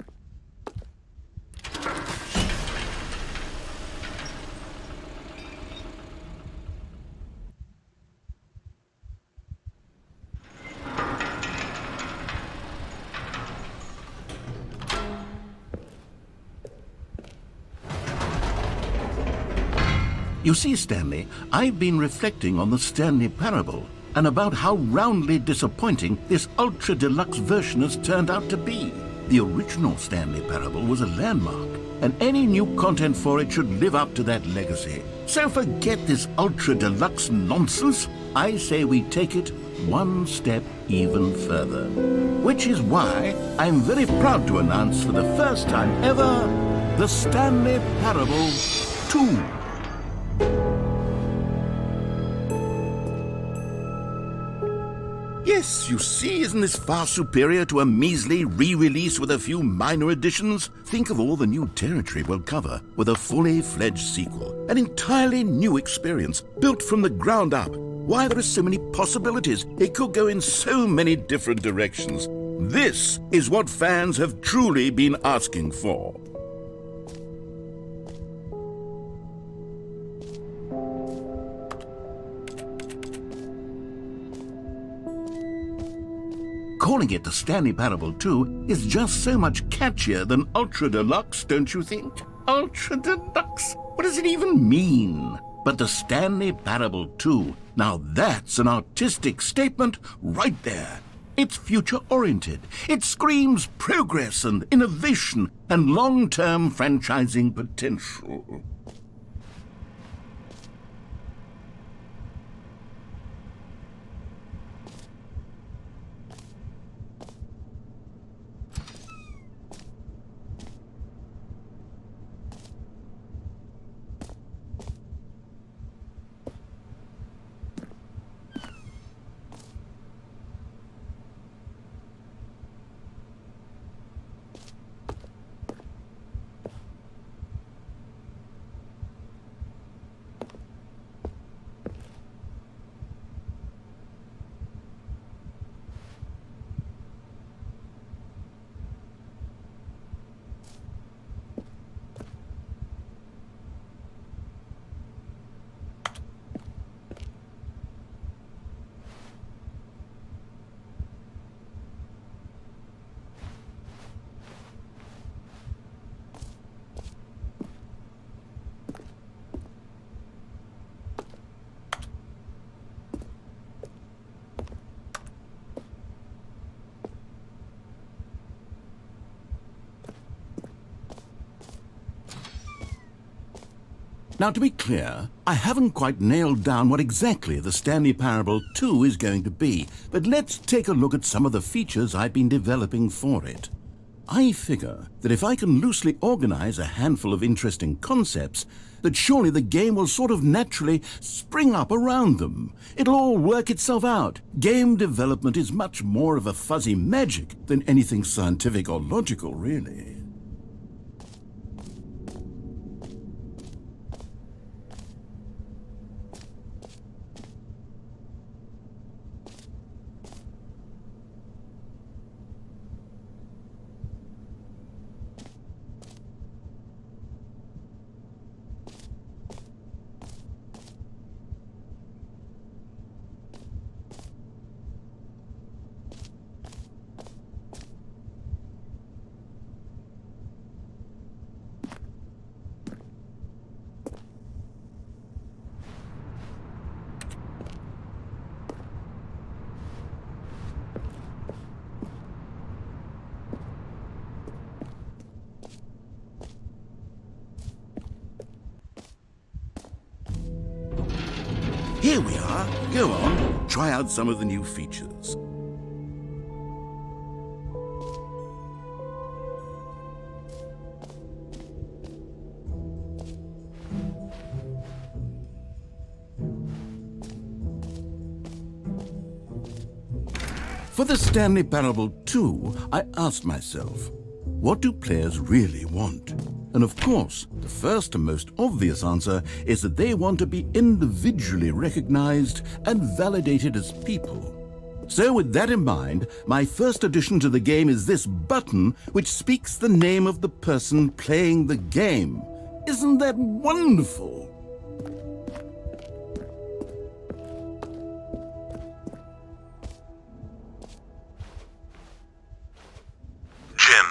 Speaker 1: You see, Stanley, I've been reflecting on the Stanley parable and about how roundly disappointing this ultra-deluxe version has turned out to be. The original Stanley Parable was a landmark, and any new content for it should live up to that legacy. So forget this ultra deluxe nonsense. I say we take it one step even further. Which is why I'm very proud to announce for the first time ever, the Stanley Parable 2. Yes, you see, isn't this far superior to a measly re-release with a few minor additions? Think of all the new territory we'll cover with a fully fledged sequel. An entirely new experience, built from the ground up. Why, there are so many possibilities. It could go in so many different directions. This is what fans have truly been asking for. Calling it the Stanley Parable 2 is just so much catchier than Ultra Deluxe, don't you think? Ultra Deluxe? What does it even mean? But the Stanley Parable 2, now that's an artistic statement right there. It's future-oriented. It screams progress and innovation and long-term franchising potential. Now, to be clear, I haven't quite nailed down what exactly the Stanley Parable 2 is going to be, but let's take a look at some of the features I've been developing for it. I figure that if I can loosely organize a handful of interesting concepts, that surely the game will sort of naturally spring up around them. It'll all work itself out. Game development is much more of a fuzzy magic than anything scientific or logical, really. Here we are. Go on, try out some of the new features. For the Stanley Parable 2, I asked myself, what do players really want? And of course, the first and most obvious answer is that they want to be individually recognized and validated as people. So with that in mind, my first addition to the game is this button which speaks the name of the person playing the game. Isn't that wonderful?
Speaker 2: Jim.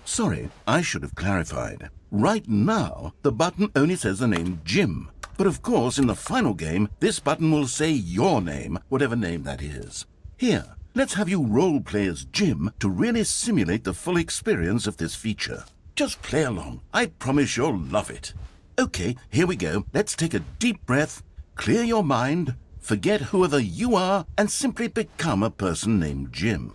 Speaker 1: Sorry, I should have clarified. Right now, the button only says the name Jim. But of course, in the final game, this button will say your name, whatever name that is. Here, let's have you role-play as Jim to really simulate the full experience of this feature. Just play along. I promise you'll love it. Okay, here we go. Let's take a deep breath, clear your mind, forget whoever you are, and simply become a person named Jim.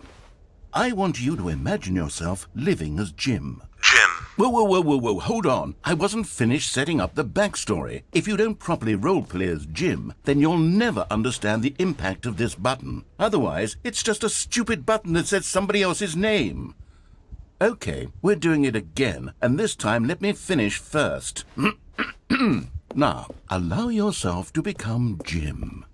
Speaker 1: I want you to imagine yourself living as Jim.
Speaker 2: Jim.
Speaker 1: Whoa, hold on. I wasn't finished setting up the backstory. If you don't properly roleplay as Jim, then you'll never understand the impact of this button. Otherwise, it's just a stupid button that says somebody else's name. Okay, we're doing it again, and this time let me finish first. Now, allow yourself to become Jim.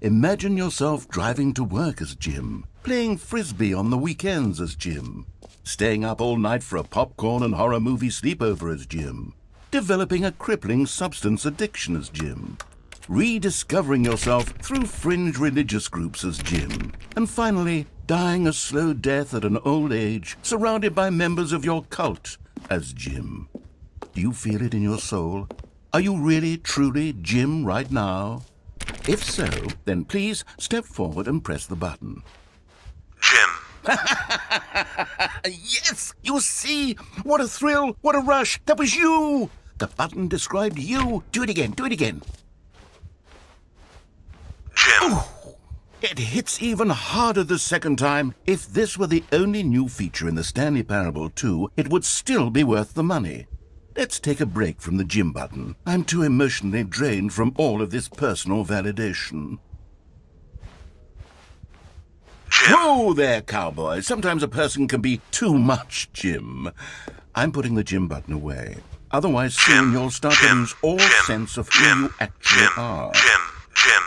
Speaker 1: Imagine yourself driving to work as Jim, playing frisbee on the weekends as Jim, staying up all night for a popcorn and horror movie sleepover as Jim, developing a crippling substance addiction as Jim, rediscovering yourself through fringe religious groups as Jim, and finally, dying a slow death at an old age, surrounded by members of your cult as Jim. Do you feel it in your soul? Are you really, truly Jim right now? If so, then please step forward and press the button.
Speaker 2: Jim.
Speaker 1: Yes! You see? What a thrill! What a rush! That was you! The button described you. Do it again.
Speaker 2: Jim.
Speaker 1: Ooh, it hits even harder the second time. If this were the only new feature in the Stanley Parable 2, it would still be worth the money. Let's take a break from the Jim button. I'm too emotionally drained from all of this personal validation.
Speaker 2: Jim.
Speaker 1: Whoa there, cowboy. Sometimes a person can be too much Jim. I'm putting the Jim button away. Otherwise, soon you'll start to lose all sense of who you actually are.
Speaker 2: Jim.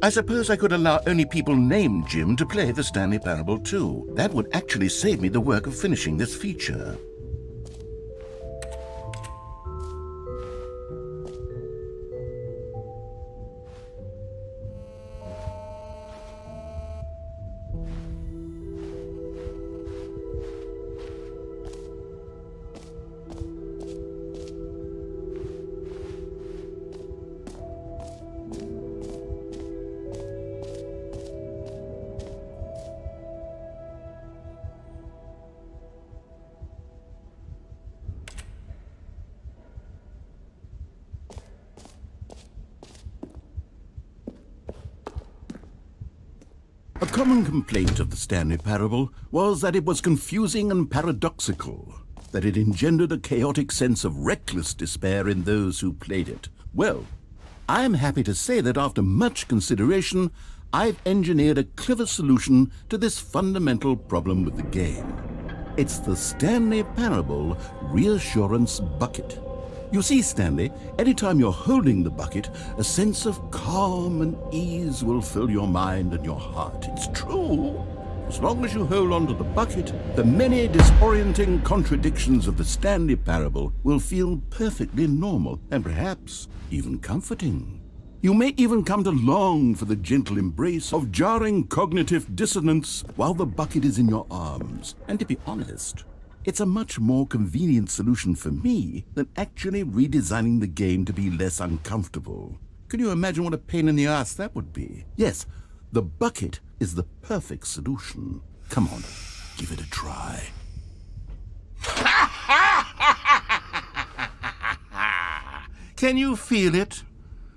Speaker 1: I suppose I could allow only people named Jim to play the Stanley Parable 2. That would actually save me the work of finishing this feature. A common complaint of the Stanley Parable was that it was confusing and paradoxical, that it engendered a chaotic sense of reckless despair in those who played it. Well, I am happy to say that after much consideration, I've engineered a clever solution to this fundamental problem with the game. It's the Stanley Parable Reassurance Bucket. You see, Stanley, anytime you're holding the bucket, a sense of calm and ease will fill your mind and your heart. It's true. As long as you hold on to the bucket, the many disorienting contradictions of the Stanley Parable will feel perfectly normal and perhaps even comforting. You may even come to long for the gentle embrace of jarring cognitive dissonance while the bucket is in your arms. And to be honest, it's a much more convenient solution for me than actually redesigning the game to be less uncomfortable. Can you imagine what a pain in the ass that would be? Yes, the bucket is the perfect solution. Come on, give it a try. Can you feel it?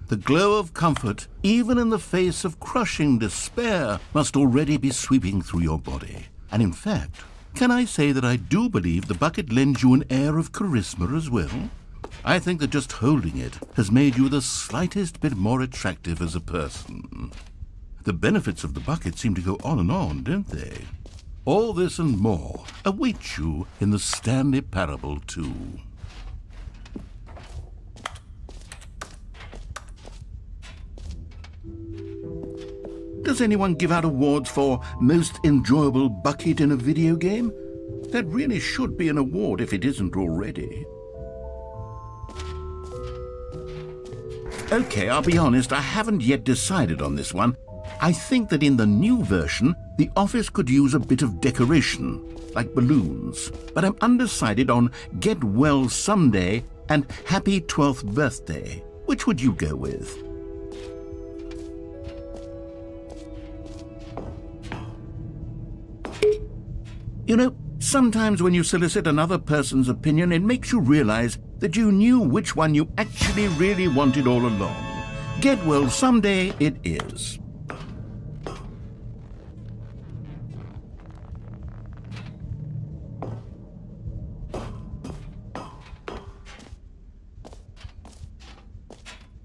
Speaker 1: The glow of comfort, even in the face of crushing despair, must already be sweeping through your body. And in fact, can I say that I do believe the bucket lends you an air of charisma as well? I think that just holding it has made you the slightest bit more attractive as a person. The benefits of the bucket seem to go on and on, don't they? All this and more await you in the Stanley Parable 2. Does anyone give out awards for most enjoyable bucket in a video game? That really should be an award if it isn't already. Okay, I'll be honest, I haven't yet decided on this one. I think that in the new version, the office could use a bit of decoration, like balloons. But I'm undecided on Get Well Someday and Happy 12th Birthday. Which would you go with? You know, sometimes when you solicit another person's opinion, it makes you realize that you knew which one you actually really wanted all along. Get Well Someday it is.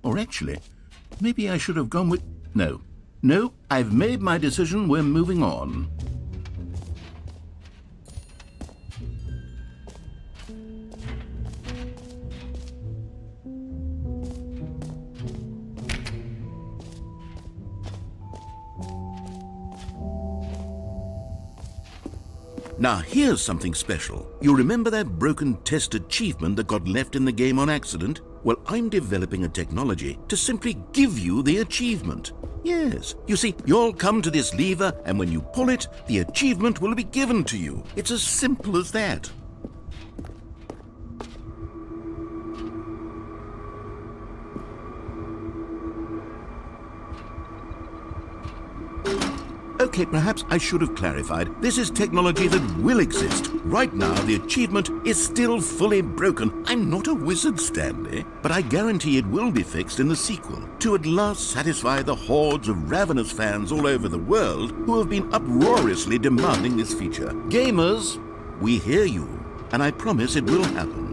Speaker 1: Or actually, maybe I should have gone with... No, I've made my decision. We're moving on. Now, here's something special. You remember that broken test achievement that got left in the game on accident? Well, I'm developing a technology to simply give you the achievement. Yes, you see, you'll come to this lever, and when you pull it, the achievement will be given to you. It's as simple as that. Okay, perhaps I should have clarified. This is technology that will exist. Right now, the achievement is still fully broken. I'm not a wizard, Stanley, but I guarantee it will be fixed in the sequel to at last satisfy the hordes of ravenous fans all over the world who have been uproariously demanding this feature. Gamers, we hear you, and I promise it will happen.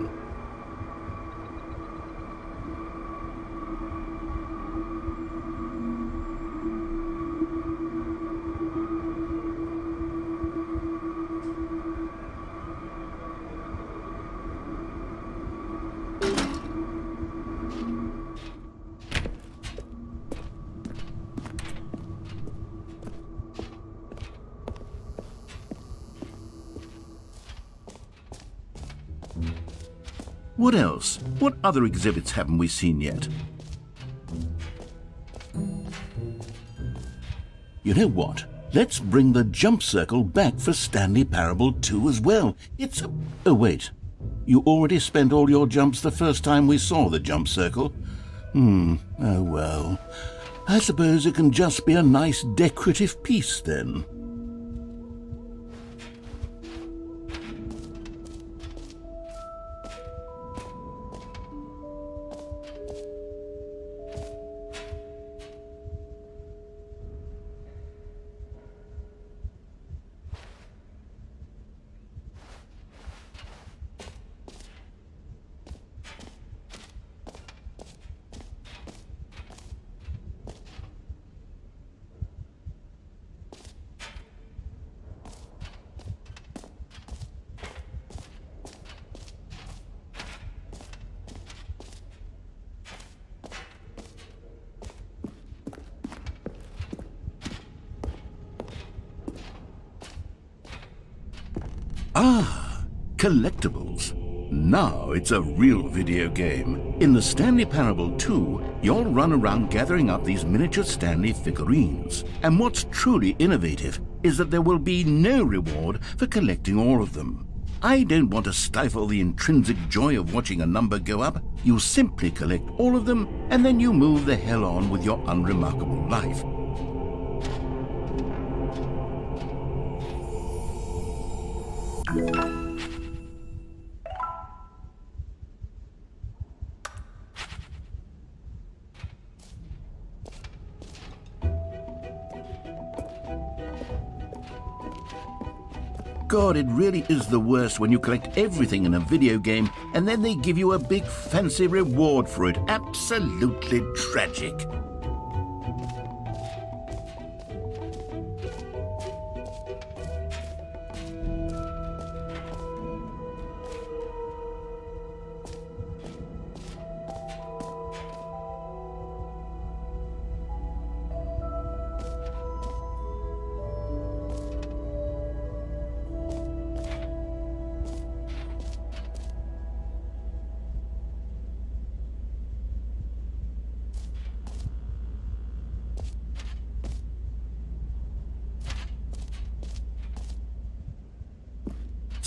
Speaker 1: What else? What other exhibits haven't we seen yet? You know what? Let's bring the jump circle back for Stanley Parable 2 as well. It's a... Oh, wait. You already spent all your jumps the first time we saw the jump circle? Oh well. I suppose it can just be a nice decorative piece then. Ah, collectibles. Now it's a real video game. In the Stanley Parable 2, you'll run around gathering up these miniature Stanley figurines. And what's truly innovative is that there will be no reward for collecting all of them. I don't want to stifle the intrinsic joy of watching a number go up. You simply collect all of them, and then you move the hell on with your unremarkable life. God, it really is the worst when you collect everything in a video game and then they give you a big fancy reward for it. Absolutely tragic.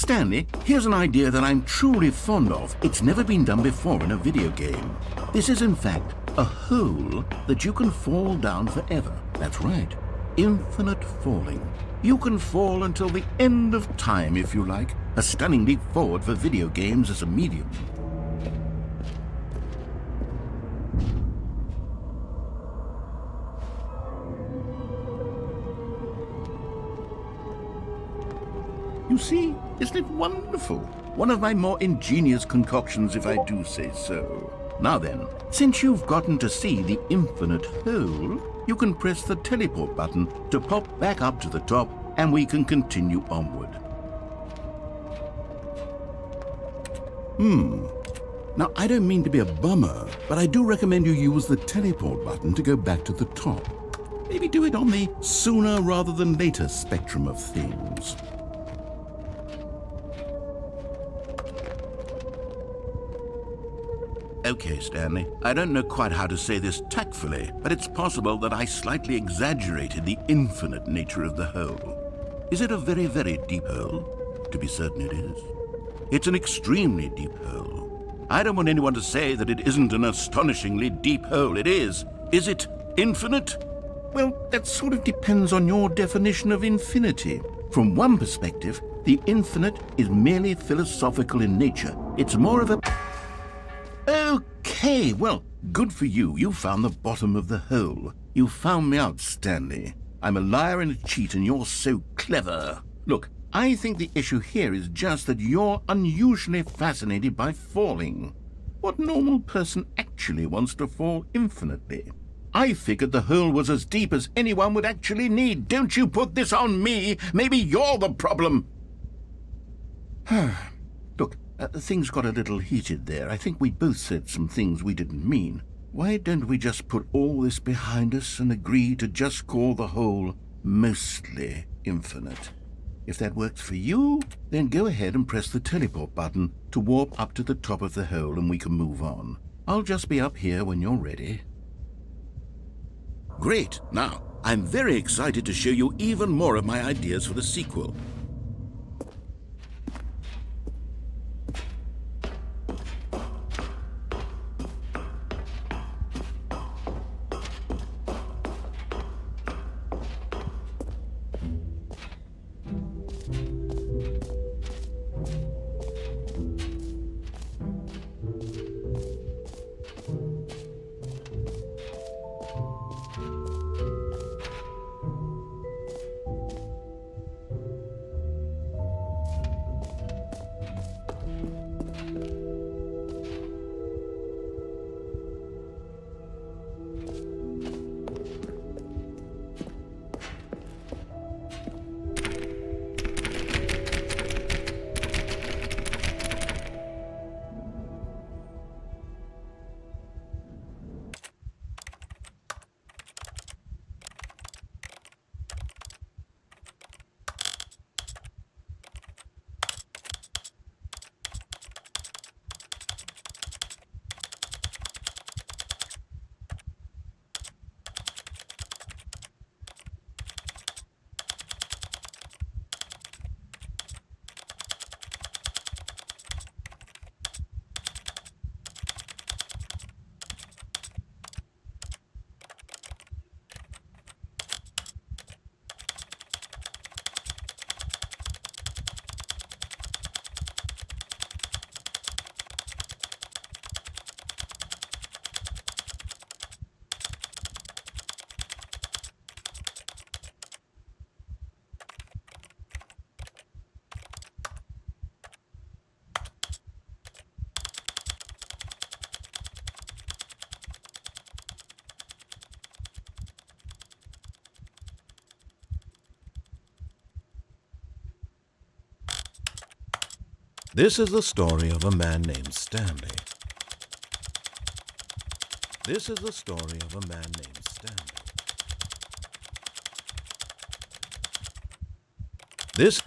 Speaker 1: Stanley, here's an idea that I'm truly fond of. It's never been done before in a video game. This is, in fact, a hole that you can fall down forever. That's right. Infinite falling. You can fall until the end of time, if you like. A stunning leap forward for video games as a medium. You see, isn't it wonderful? One of my more ingenious concoctions, if I do say so. Now then, since you've gotten to see the infinite hole, you can press the teleport button to pop back up to the top, and we can continue onward. Now, I don't mean to be a bummer, but I do recommend you use the teleport button to go back to the top. Maybe do it on the sooner rather than later spectrum of things. Okay, Stanley, I don't know quite how to say this tactfully, but it's possible that I slightly exaggerated the infinite nature of the hole. Is it a very, very deep hole? To be certain it is. It's an extremely deep hole. I don't want anyone to say that it isn't an astonishingly deep hole. It is. Is it infinite? Well, that sort of depends on your definition of infinity. From one perspective, the infinite is merely philosophical in nature. It's more of a... Okay, well, good for you. You found the bottom of the hole. You found me out, Stanley. I'm a liar and a cheat, and you're so clever. Look, I think the issue here is just that you're unusually fascinated by falling. What normal person actually wants to fall infinitely? I figured the hole was as deep as anyone would actually need. Don't you put this on me. Maybe you're the problem. Look, things got a little heated there. I think we both said some things we didn't mean. Why don't we just put all this behind us and agree to just call the hole mostly infinite? If that works for you, then go ahead and press the teleport button to warp up to the top of the hole and we can move on. I'll just be up here when you're ready. Great! Now, I'm very excited to show you even more of my ideas for the sequel. This is the story of a man named Stanley. This is the story of a man named Stanley. This...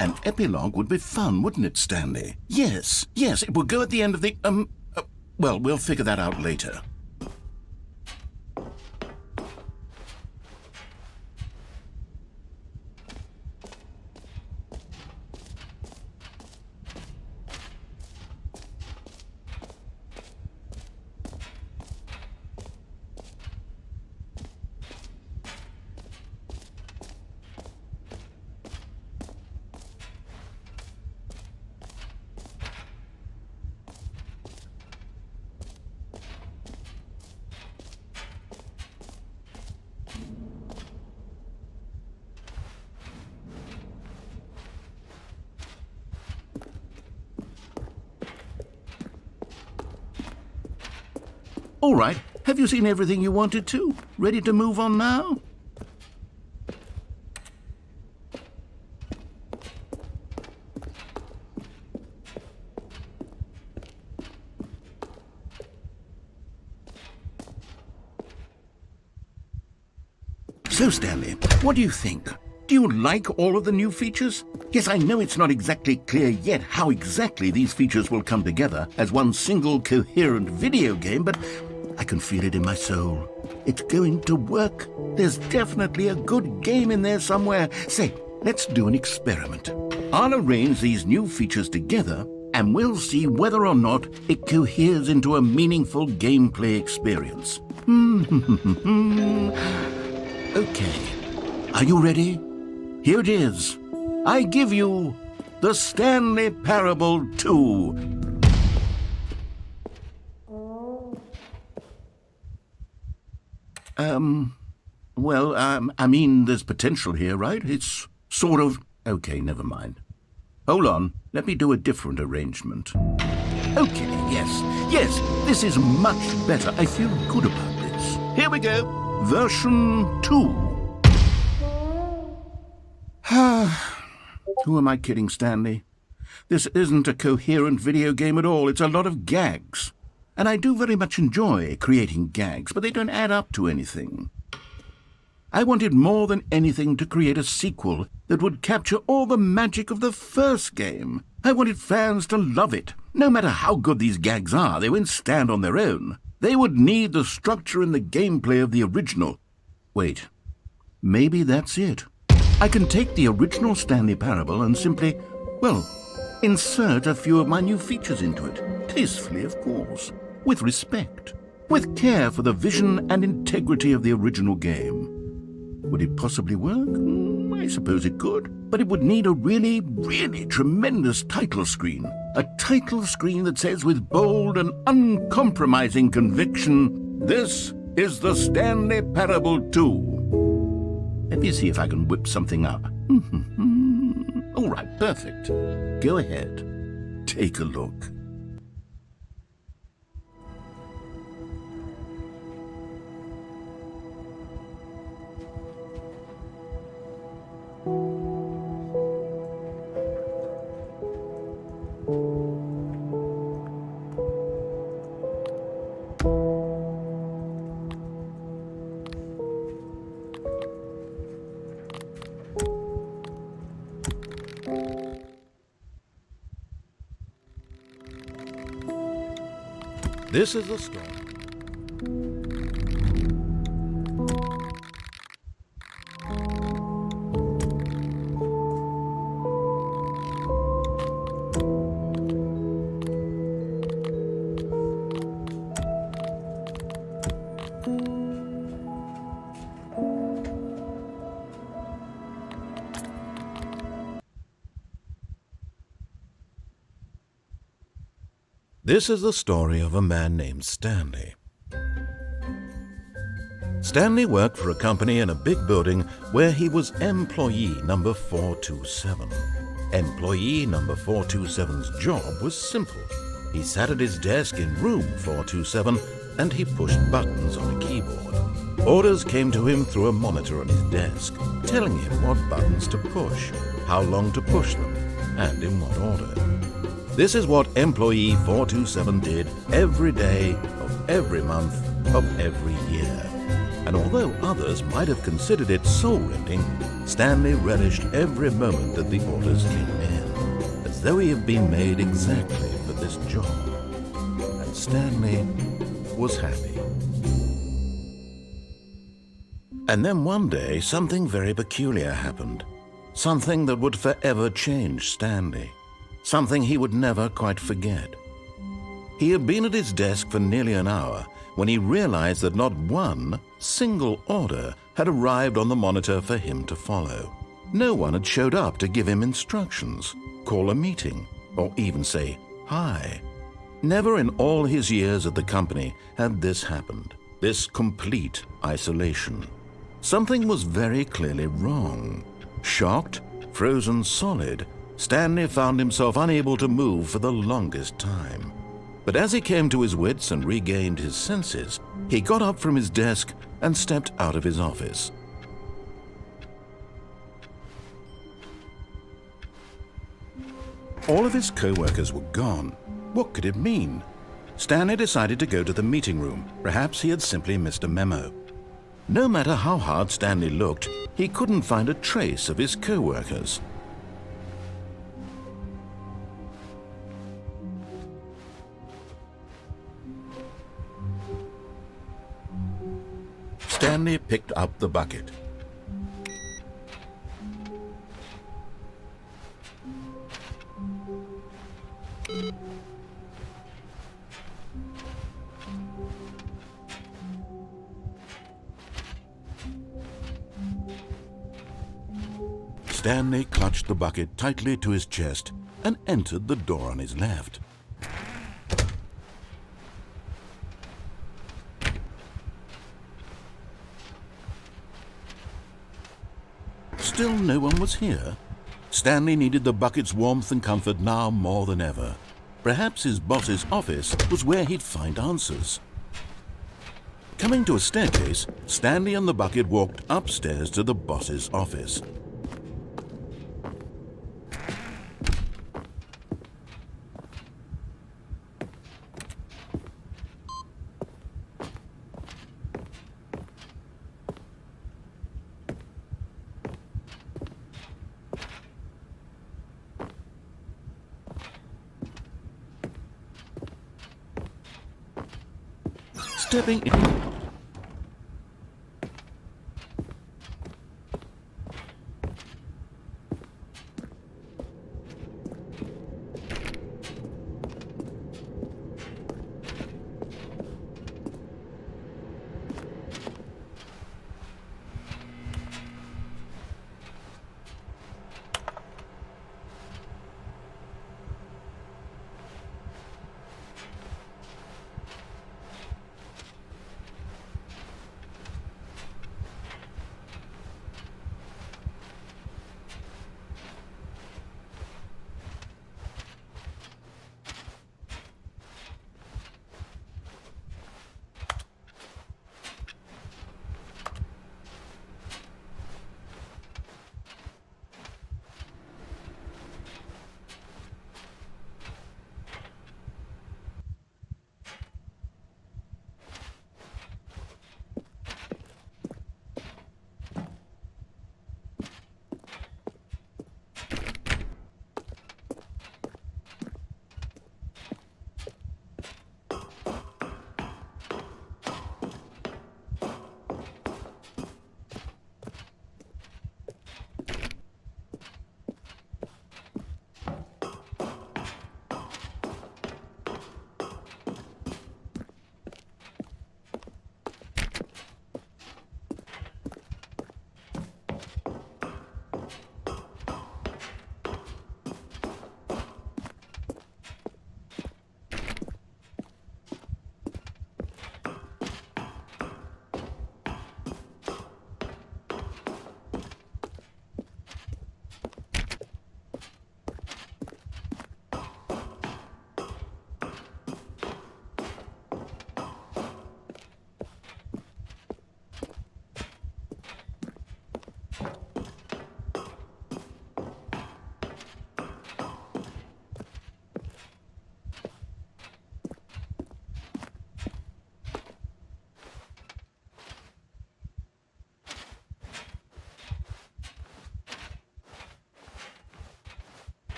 Speaker 1: An epilogue would be fun, wouldn't it, Stanley? Yes, it would go at the end of the, well, we'll figure that out later. All right, have you seen everything you wanted to? Ready to move on now? So, Stanley, what do you think? Do you like all of the new features? Yes, I know it's not exactly clear yet how exactly these features will come together as one single coherent video game, but I can feel it in my soul. It's going to work. There's definitely a good game in there somewhere. Say, let's do an experiment. I'll arrange these new features together, and we'll see whether or not it coheres into a meaningful gameplay experience. Okay. Are you ready? Here it is. I give you the Stanley Parable 2. I mean, there's potential here, right? It's sort of... Okay, never mind. Hold on, let me do a different arrangement. Okay, yes, this is much better. I feel good about this. Here we go. Version 2. Who am I kidding, Stanley? This isn't a coherent video game at all. It's a lot of gags. And I do very much enjoy creating gags, but they don't add up to anything. I wanted more than anything to create a sequel that would capture all the magic of the first game. I wanted fans to love it. No matter how good these gags are, they won't stand on their own. They would need the structure and the gameplay of the original. Wait, maybe that's it. I can take the original Stanley Parable and simply, well, insert a few of my new features into it. Tastefully, of course. With respect. With care for the vision and integrity of the original game. Would it possibly work? I suppose it could. But it would need a really, really tremendous title screen. A title screen that says with bold and uncompromising conviction, "This is the Stanley Parable 2. Let me see if I can whip something up. All right, perfect. Go ahead. Take a look. This is a story. This is the story of a man named Stanley. Stanley worked for a company in a big building where he was employee number 427. Employee number 427's job was simple. He sat at his desk in room 427 and he pushed buttons on a keyboard. Orders came to him through a monitor on his desk, telling him what buttons to push, how long to push them, and in what order. This is what employee 427 did every day of every month of every year. and although others might have considered it soul-rending, Stanley relished every moment that the orders came in, as though he had been made exactly for this job. And Stanley was happy. And then one day, something very peculiar happened. Something that would forever change Stanley. Something he would never quite forget. He had been at his desk for nearly an hour when he realized that not one single order had arrived on the monitor for him to follow. No one had showed up to give him instructions, call a meeting, or even say hi. Never in all his years at the company had this happened, this complete isolation. Something was very clearly wrong. Shocked, frozen solid, Stanley found himself unable to move for the longest time. But as he came to his wits and regained his senses, he got up from his desk and stepped out of his office. All of his co-workers were gone. What could it mean? Stanley decided to go to the meeting room. Perhaps he had simply missed a memo. No matter how hard Stanley looked, he couldn't find a trace of his co-workers. Stanley picked up the bucket. Stanley clutched the bucket tightly to his chest and entered the door on his left. Still no one was here. Stanley needed the bucket's warmth and comfort now more than ever. Perhaps his boss's office was where he'd find answers. Coming to a staircase, Stanley and the bucket walked upstairs to the boss's office. Stepping in.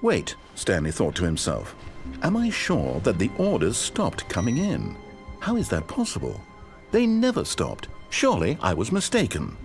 Speaker 1: Wait, Stanley thought to himself. Am I sure that the orders stopped coming in? How is that possible? They never stopped. Surely I was mistaken.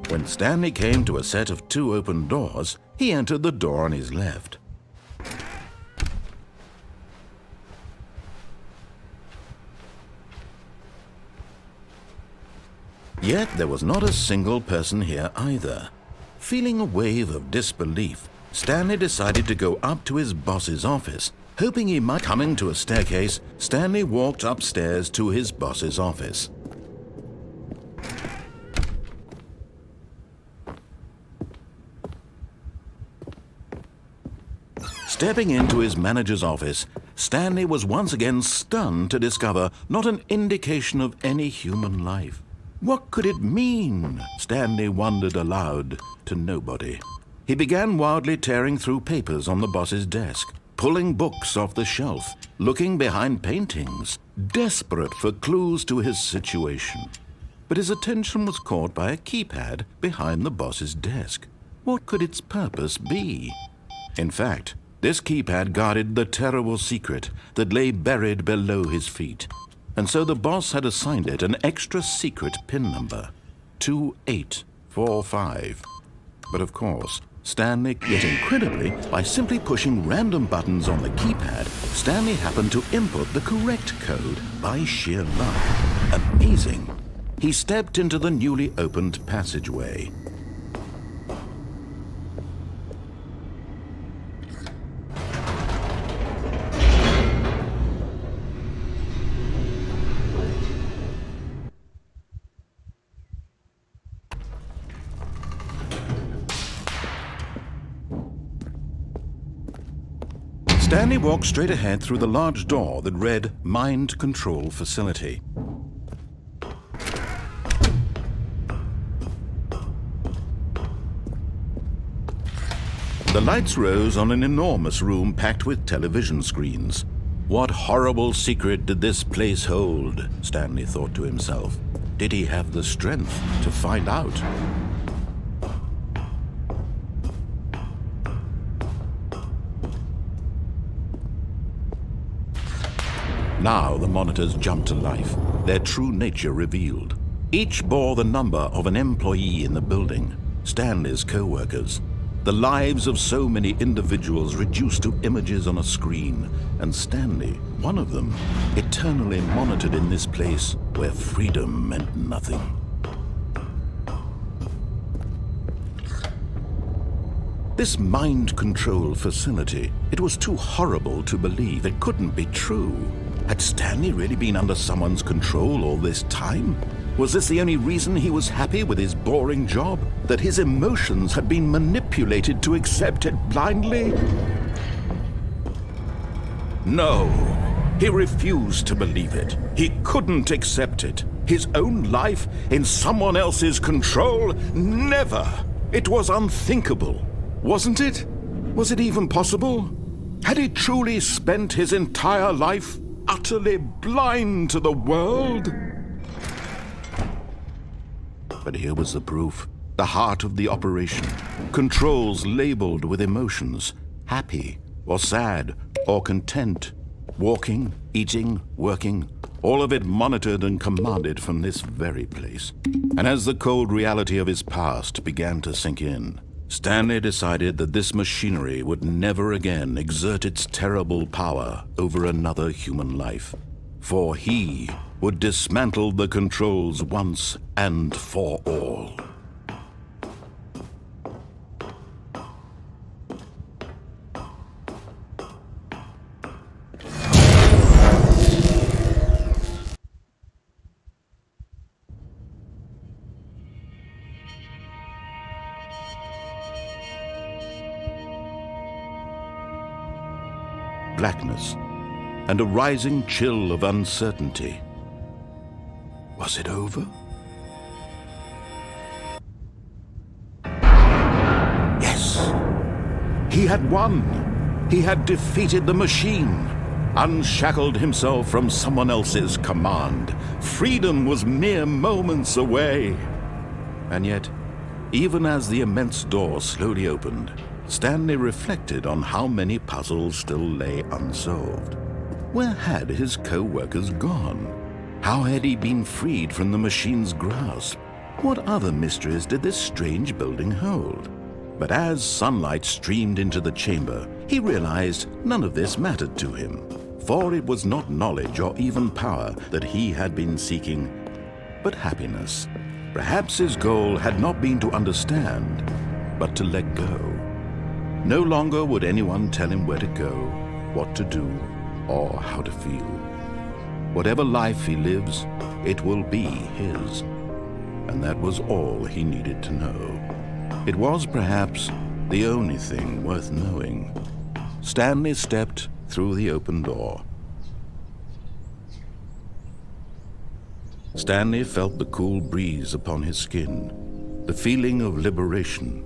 Speaker 1: When Stanley came to a set of 2 open doors, he entered the door on his left. Yet there was not a single person here either. Feeling a wave of disbelief, Stanley decided to go up to his boss's office. Hoping he might coming to a staircase, Stanley walked upstairs to his boss's office. Stepping into his manager's office, Stanley was once again stunned to discover not an indication of any human life. What could it mean? Stanley wondered aloud to nobody. He began wildly tearing through papers on the boss's desk. pulling books off the shelf, looking behind paintings, desperate for clues to his situation. But his attention was caught by a keypad behind the boss's desk. What could its purpose be? In fact, this keypad guarded the terrible secret that lay buried below his feet. And so the boss had assigned it an extra secret PIN number, 2845. But of course, Stanley, yet incredibly, by simply pushing random buttons on the keypad, Stanley happened to input the correct code by sheer luck. Amazing. He stepped into the newly opened passageway. Stanley walked straight ahead through the large door that read Mind Control Facility. The lights rose on an enormous room packed with television screens. What horrible secret did this place hold? Stanley thought to himself. Did he have the strength to find out? Now the monitors jumped to life, their true nature revealed. Each bore the number of an employee in the building, Stanley's co-workers. The lives of so many individuals reduced to images on a screen, and Stanley, one of them, eternally monitored in this place where freedom meant nothing. This mind control facility, it was too horrible to believe. It couldn't be true. Had Stanley really been under someone's control all this time? Was this the only reason he was happy with his boring job? That his emotions had been manipulated to accept it blindly? No, he refused to believe it. He couldn't accept it. His own life in someone else's control? Never! It was unthinkable. Wasn't it? Was it even possible? Had he truly spent his entire life utterly blind to the world? But here was the proof. The heart of the operation. Controls labeled with emotions. Happy, or sad, or content. Walking, eating, working. All of it monitored and commanded from this very place. And as the cold reality of his past began to sink in, Stanley decided that this machinery would never again exert its terrible power over another human life. For he would dismantle the controls once and for all. Blackness, and a rising chill of uncertainty. Was it over? Yes! He had won! He had defeated the machine, unshackled himself from someone else's command. Freedom was mere moments away. And yet, even as the immense door slowly opened, Stanley reflected on how many puzzles still lay unsolved. Where had his co-workers gone? How had he been freed from the machine's grasp? What other mysteries did this strange building hold? But as sunlight streamed into the chamber, he realized none of this mattered to him, for it was not knowledge or even power that he had been seeking, but happiness. Perhaps his goal had not been to understand, but to let go. No longer would anyone tell him where to go, what to do, or how to feel. Whatever life he lives, it will be his. And that was all he needed to know. It was perhaps the only thing worth knowing. Stanley stepped through the open door. Stanley felt the cool breeze upon his skin, the feeling of liberation,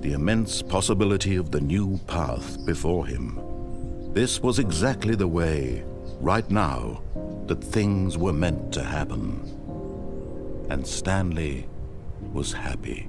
Speaker 1: the immense possibility of the new path before him. This was exactly the way, right now, that things were meant to happen. And Stanley was happy.